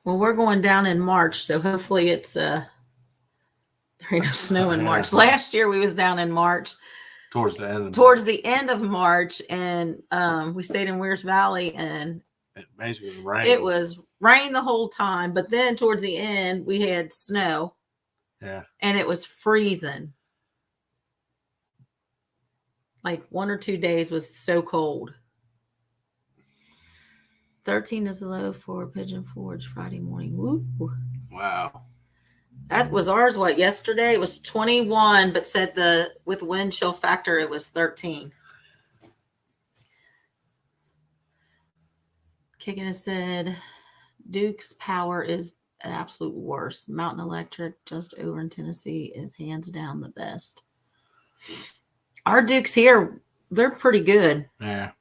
Speaker 2: Well, we're going down in March, so hopefully it's there ain't no snow in March. Last year we was down in March.
Speaker 1: Towards the end of
Speaker 2: March, and we stayed in Wears Valley, and
Speaker 1: it basically rained.
Speaker 2: It was rain the whole time, but then towards the end we had snow.
Speaker 1: Yeah.
Speaker 2: And it was freezing. Like 1 or 2 days was so cold. 13 is the low for Pigeon Forge Friday morning. Woo.
Speaker 1: Wow.
Speaker 2: That was ours. What, yesterday? It was 21, but said with wind chill factor it was 13. Kicking it said Duke's power is an absolute worst. Mountain Electric just over in Tennessee is hands down the best. Our Dukes here, they're pretty good.
Speaker 1: Yeah.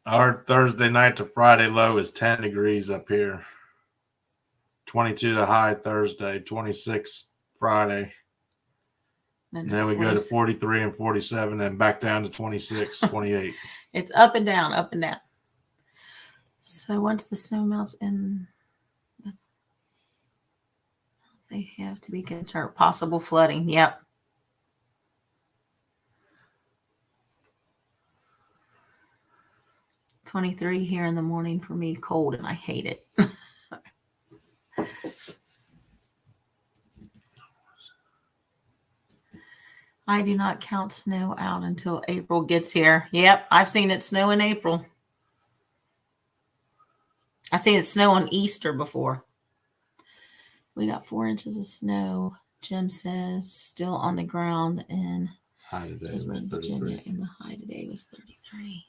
Speaker 1: Our Thursday night to Friday low is 10 degrees up here. 22 to high Thursday, 26 Friday. And then we go to 43 and 47 and back down to 26, 28.
Speaker 2: It's up and down, up and down. So once the snow melts they have to be concerned. Possible flooding. Yep. $23 here in the morning for me, cold, and I hate it. I do not count snow out until April gets here. Yep, I've seen it snow in April. I've seen it snow on Easter before. We got 4 inches of snow, Jim says, still on the ground in Virginia, and the high today was 33.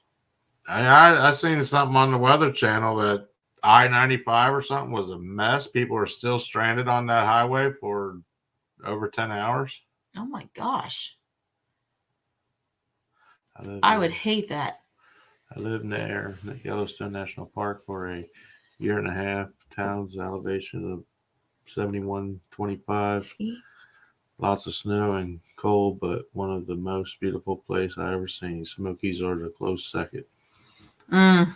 Speaker 1: I seen something on the Weather Channel that I-95 or something was a mess. People are still stranded on that highway for over 10 hours.
Speaker 2: Oh my gosh. I would hate that.
Speaker 1: I lived there at Yellowstone National Park for a year and a half. Town's elevation of 7125. Lots of snow and cold, but one of the most beautiful place I ever seen. Smokies are the close second.
Speaker 2: I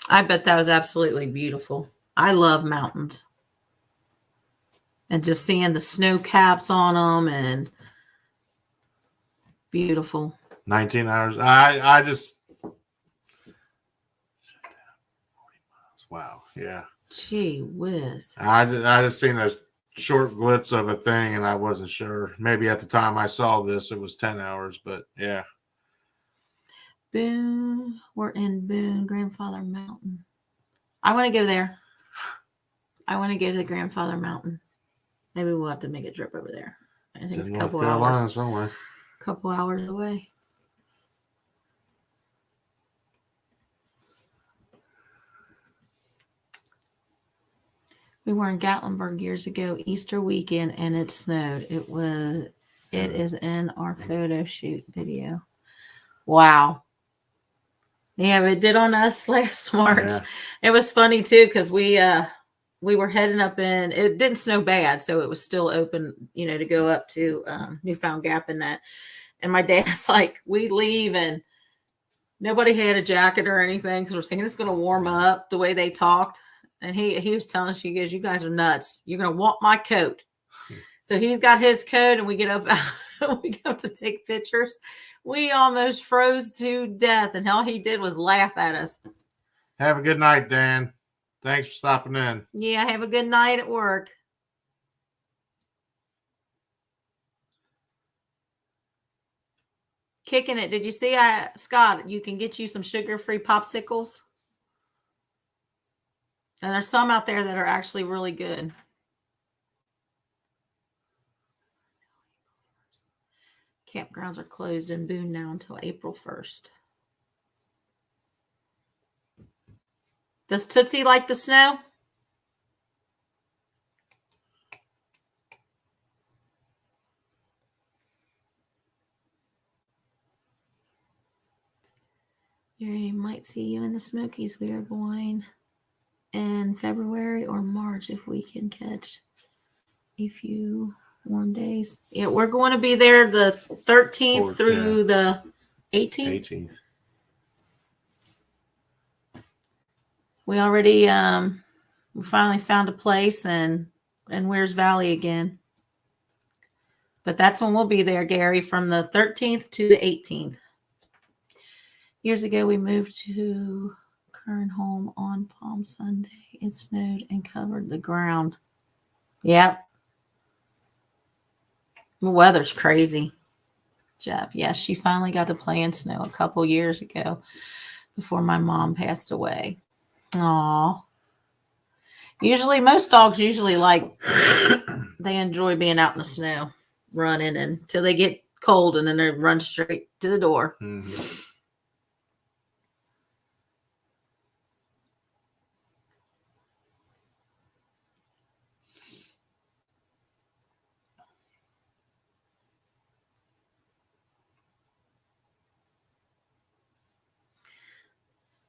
Speaker 2: bet that was absolutely beautiful. I love mountains. And just seeing the snow caps on them and beautiful.
Speaker 1: 19 hours. I just, wow. Yeah.
Speaker 2: Gee whiz.
Speaker 1: I just seen a short glimpse of a thing and I wasn't sure. Maybe at the time I saw this, it was 10 hours, but yeah.
Speaker 2: Boone. We're in Boone, Grandfather Mountain. I want to go there. I want to go to the Grandfather Mountain. Maybe we'll have to make a trip over there. I think it's a couple hours.
Speaker 1: Somewhere.
Speaker 2: Couple hours away. We were in Gatlinburg years ago, Easter weekend, and it snowed. It is in our photo shoot video. Wow. Yeah, it did on us last March.
Speaker 1: Yeah.
Speaker 2: It was funny too, because we were heading up in, it didn't snow bad, so it was still open, to go up to Newfound Gap and that. And my dad's like, we leave and nobody had a jacket or anything because we're thinking it's going to warm up the way they talked. And he was telling us, he goes, you guys are nuts. You're going to want my coat. So he's got his coat and we get up, we go up to take pictures. We almost froze to death. And all he did was laugh at us.
Speaker 1: Have a good night, Dan. Thanks for stopping in.
Speaker 2: Yeah, have a good night at work. Kicking it. Did you see, Scott, you can get you some sugar-free popsicles? And there's some out there that are actually really good. Campgrounds are closed in Boone now until April 1st. Does Tootsie like the snow? You might see you in the Smokies. We are going in February or March if we can catch a few warm days. Yeah, we're going to be there the 13th through the 18th. We already we finally found a place and Wears Valley again. But that's when we'll be there, Gary, from the 13th to the 18th. Years ago, we moved to current home on Palm Sunday. It snowed and covered the ground. Yep. The weather's crazy, Jeff. Yeah, she finally got to play in snow a couple years ago before my mom passed away. Aw. Most dogs like, they enjoy being out in the snow, running until they get cold and then they run straight to the door.
Speaker 1: Mm-hmm.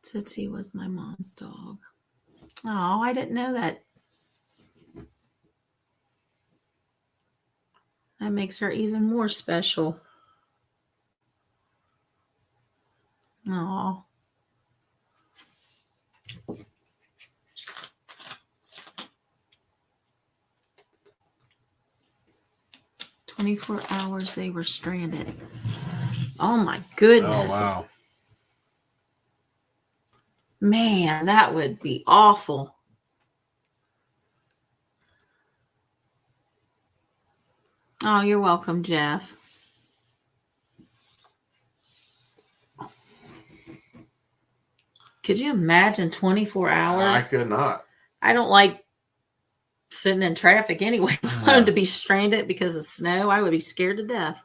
Speaker 2: Tootsie was my mom's dog. Oh, I didn't know that. That makes her even more special. Oh. "24 hours they were stranded." Oh my goodness.
Speaker 1: Oh, wow.
Speaker 2: Man, that would be awful. Oh, you're welcome, Jeff. Could you imagine 24 hours?
Speaker 1: I could not.
Speaker 2: I don't like sitting in traffic anyway, to be stranded because of snow. I would be scared to death.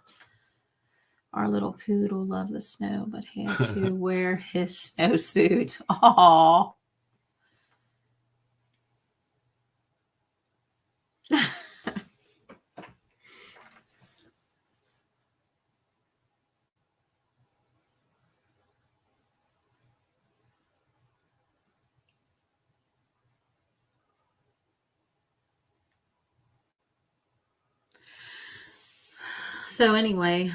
Speaker 2: Our little poodle loved the snow, but had to wear his snowsuit. Aww. So anyway,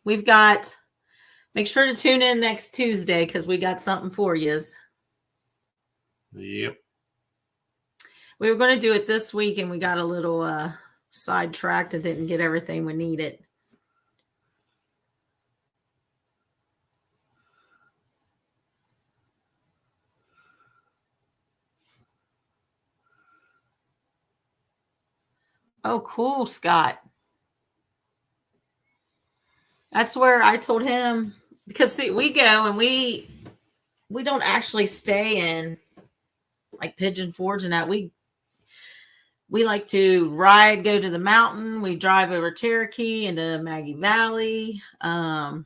Speaker 2: we've got, make sure to tune in next Tuesday because we got something for you.
Speaker 1: Yep.
Speaker 2: We were going to do it this week and we got a little sidetracked and didn't get everything we needed. Oh, cool, Scott. That's where I told him, because see, we go and we don't actually stay in like Pigeon Forge and that. We like to ride, go to the mountain. We drive over Cherokee into Maggie Valley. But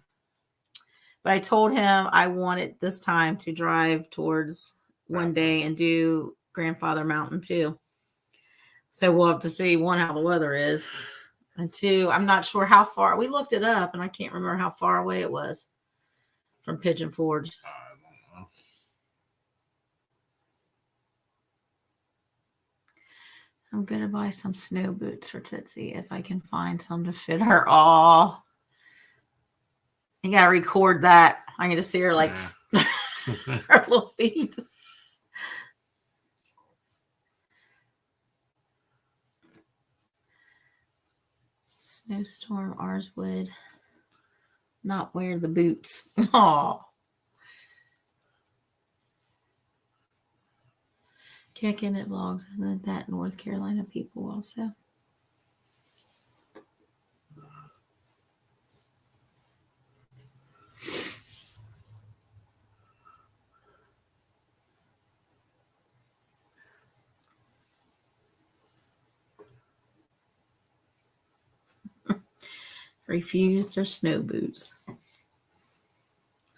Speaker 2: I told him I wanted this time to drive towards one day and do Grandfather Mountain too. So we'll have to see, one, how the weather is. And two, I'm not sure how far. We looked it up and I can't remember how far away it was from Pigeon Forge.
Speaker 1: I don't know.
Speaker 2: I'm going to buy some snow boots for Tootsie if I can find some to fit her. Oh, you got to record that. I'm going to see her like her little feet. Snowstorm, ours would not wear the boots. Oh. Kicking it vlogs and that North Carolina people also. Refused their snow boots.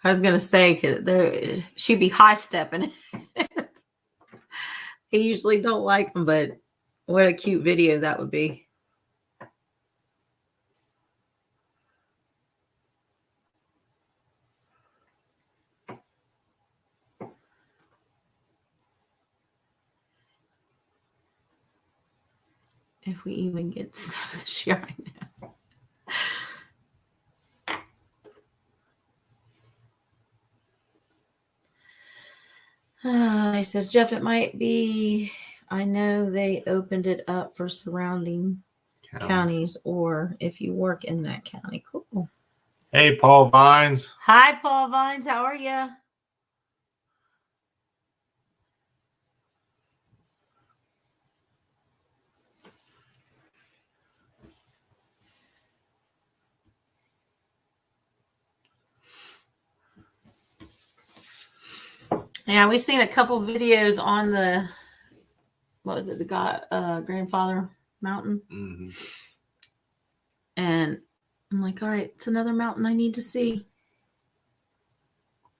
Speaker 2: I was gonna say because she'd be high stepping. They usually don't like them, but what a cute video that would be. If we even get stuff this year, I know. He says, Jeff, it might be, I know they opened it up for surrounding counties or if you work in that county. Cool.
Speaker 1: Hey, Paul Vines.
Speaker 2: Hi, Paul Vines. How are you? Yeah, we've seen a couple videos on the, what was it, the Grandfather Mountain.
Speaker 1: Mm-hmm.
Speaker 2: And I'm like, all right, it's another mountain I need to see.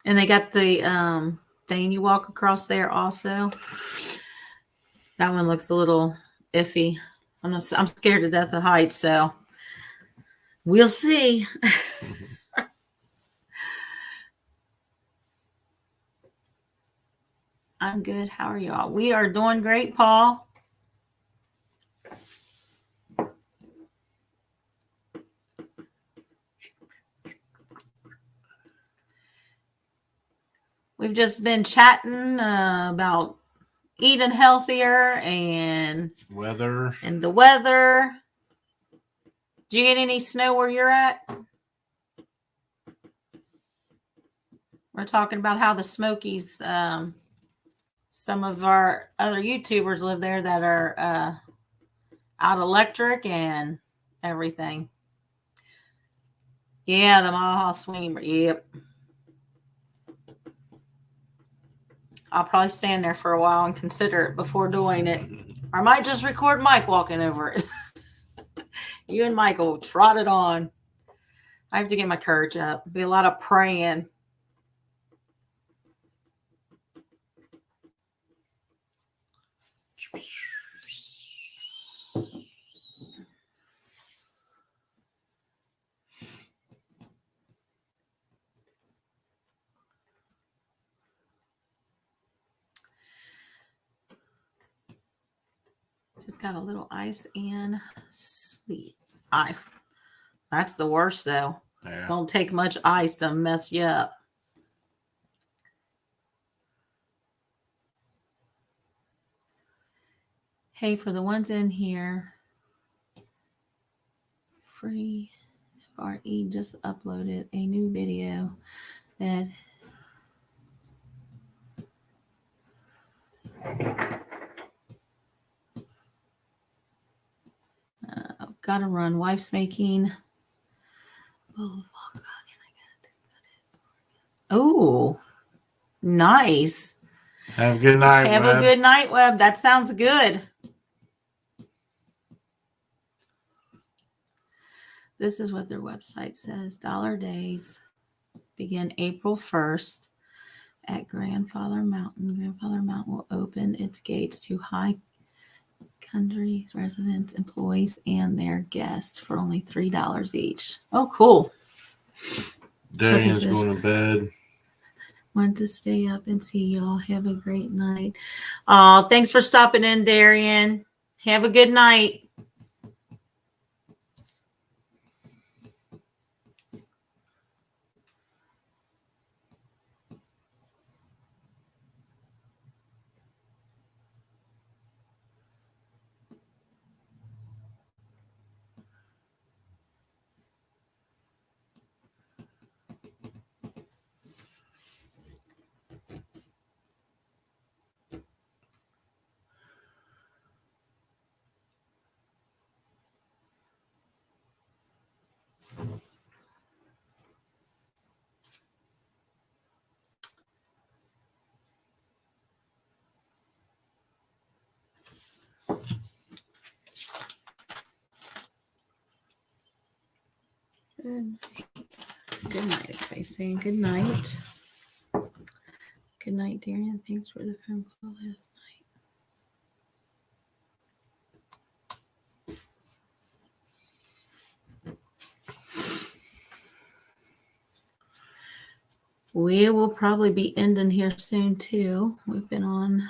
Speaker 2: And they got the thing you walk across there also. That one looks a little iffy. I'm scared to death of heights, so we'll see. I'm good. How are you all? We are doing great, Paul. We've just been chatting about eating healthier and
Speaker 1: Weather.
Speaker 2: And the weather. Did you get any snow where you're at? We're talking about how the Smokies, some of our other YouTubers live there that are out electric and everything. Yeah, the Maha swing. Yep. I'll probably stand there for a while and consider it before doing it. Or I might just record Mike walking over it. You and Mike will trot it on. I have to get my courage up. Be a lot of praying. Just got a little ice and sleep. Ice. That's the worst, though.
Speaker 1: Yeah.
Speaker 2: Don't take much ice to mess you up. Hey, for the ones in here, free FRE just uploaded a new video that gotta run. Wife's making. Oh, nice.
Speaker 1: Have a good night,
Speaker 2: Have
Speaker 1: Webb.
Speaker 2: a good night, Webb. That sounds good. This is what their website says. Dollar Days begin April 1st at Grandfather Mountain. Grandfather Mountain will open its gates to high country residents, employees, and their guests for only $3 each. Oh, cool.
Speaker 1: Darian's going to bed.
Speaker 2: Want to stay up and see y'all. Have a great night. Oh, thanks for stopping in, Darian. Have a good night. Good night, everybody. Saying good night. Good night, Darian. Thanks for the phone call last night. We will probably be ending here soon, too. We've been on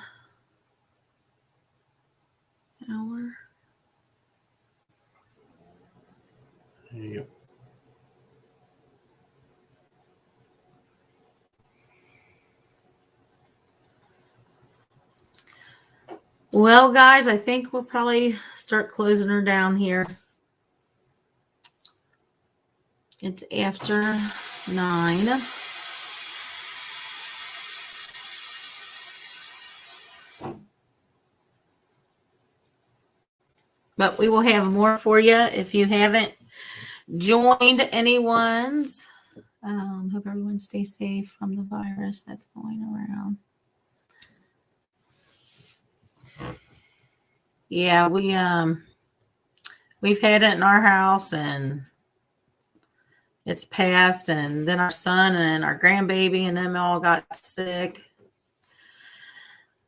Speaker 2: an hour.
Speaker 1: Yep.
Speaker 2: Well, guys, I think we'll probably start closing her down here. It's after 9. But we will have more for you if you haven't joined anyone's. Hope everyone stays safe from the virus that's going around. Yeah, we've had it in our house and it's passed, and then our son and our grandbaby and them all got sick.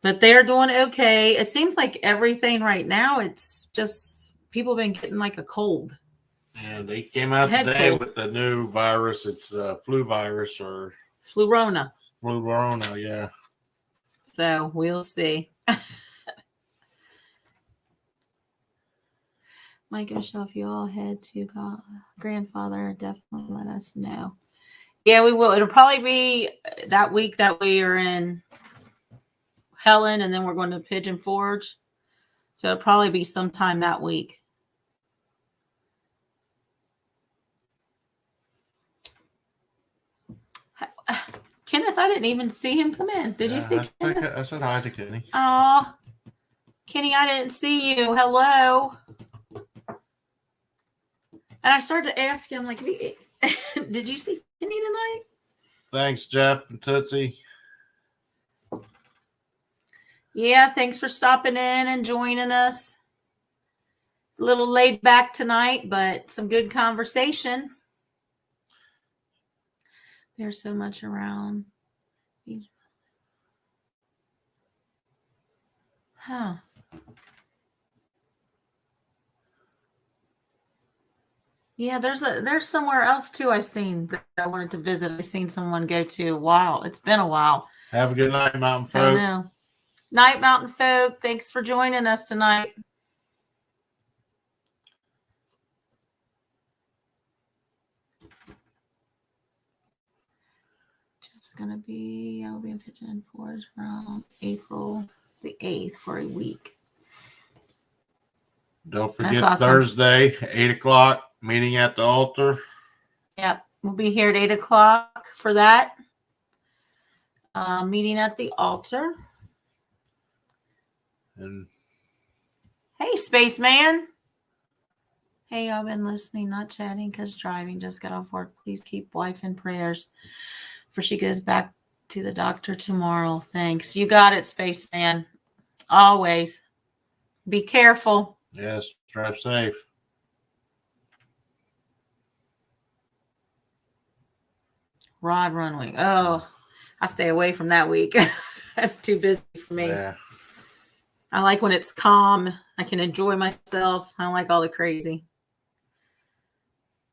Speaker 2: But they're doing okay. It seems like everything right now, it's just people have been getting like a cold.
Speaker 1: Yeah, they came out today with the new virus. It's flu virus or
Speaker 2: Flurona.
Speaker 1: Flurona, yeah.
Speaker 2: So we'll see. Mike and Michelle, if you all head to grandfather, definitely let us know. Yeah, we will. It'll probably be that week that we are in Helen, and then we're going to Pigeon Forge. So it'll probably be sometime that week. Kenneth, I didn't even see him come in. Did you see Kenneth?
Speaker 1: I said hi to Kenny.
Speaker 2: Oh, Kenny, I didn't see you. Hello. And I started to ask him, like, did you see Kenny tonight?
Speaker 1: Thanks, Jeff and Tootsie.
Speaker 2: Yeah, thanks for stopping in and joining us. It's a little laid back tonight, but some good conversation. There's so much around. Huh. Yeah, there's somewhere else too I've seen that I wanted to visit. I've seen someone go to. Wow, it's been a while.
Speaker 1: Have a good night, Mountain Folk.
Speaker 2: No. Night, Mountain Folk. Thanks for joining us tonight. It's going to be, I'll be in Pigeon Forge around April the 8th for a week.
Speaker 1: Don't
Speaker 2: That's
Speaker 1: forget
Speaker 2: awesome.
Speaker 1: Thursday, 8:00, meeting at the altar.
Speaker 2: Yep. We'll be here at 8 o'clock for that. Meeting at the altar.
Speaker 1: And
Speaker 2: Hey, spaceman. Hey, I've been listening, not chatting because driving. Just got off work. Please keep wife in prayers for she goes back to the doctor tomorrow. Thanks. You got it, spaceman. Always. Be careful.
Speaker 1: yes, drive safe.
Speaker 2: Rod Runway. Oh, I stay away from that week. That's too busy for me.
Speaker 1: Yeah.
Speaker 2: I like when it's calm. I can enjoy myself. I don't like all the crazy.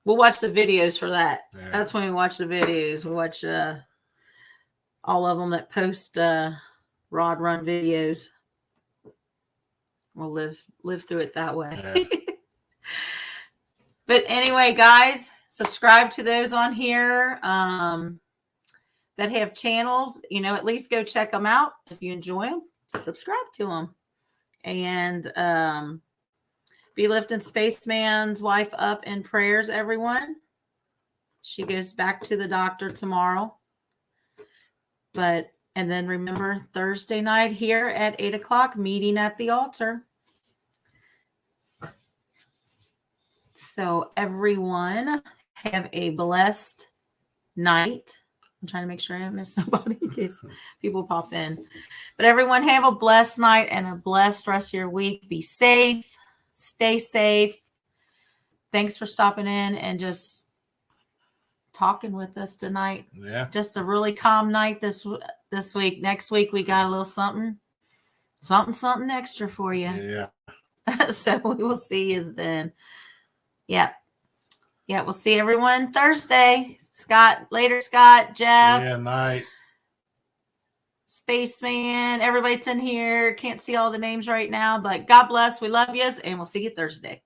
Speaker 2: We'll watch the videos for that.
Speaker 1: Yeah.
Speaker 2: That's when we watch the videos. We watch all of them that post Rod Run videos. We'll live through it that way.
Speaker 1: Yeah.
Speaker 2: But anyway, guys, subscribe to those on here that have channels. You know, at least go check them out. If you enjoy them, subscribe to them. And be lifting Spaceman's wife up in prayers, everyone. She goes back to the doctor tomorrow. And then remember, Thursday night here at 8 o'clock, meeting at the altar. So everyone have a blessed night. I'm trying to make sure I don't miss nobody in case people pop in. But everyone have a blessed night and a blessed rest of your week. Be safe. Stay safe. Thanks for stopping in and just talking with us tonight.
Speaker 1: Yeah.
Speaker 2: Just a really calm night this week. Next week we got a little something extra for you.
Speaker 1: Yeah.
Speaker 2: So we will see you then. Yeah. Yeah, we'll see everyone Thursday. Scott, later, Scott, Jeff.
Speaker 1: Yeah, night.
Speaker 2: Spaceman, everybody's in here. Can't see all the names right now, but God bless. We love yous, and we'll see you Thursday.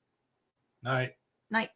Speaker 1: Night.
Speaker 2: Night.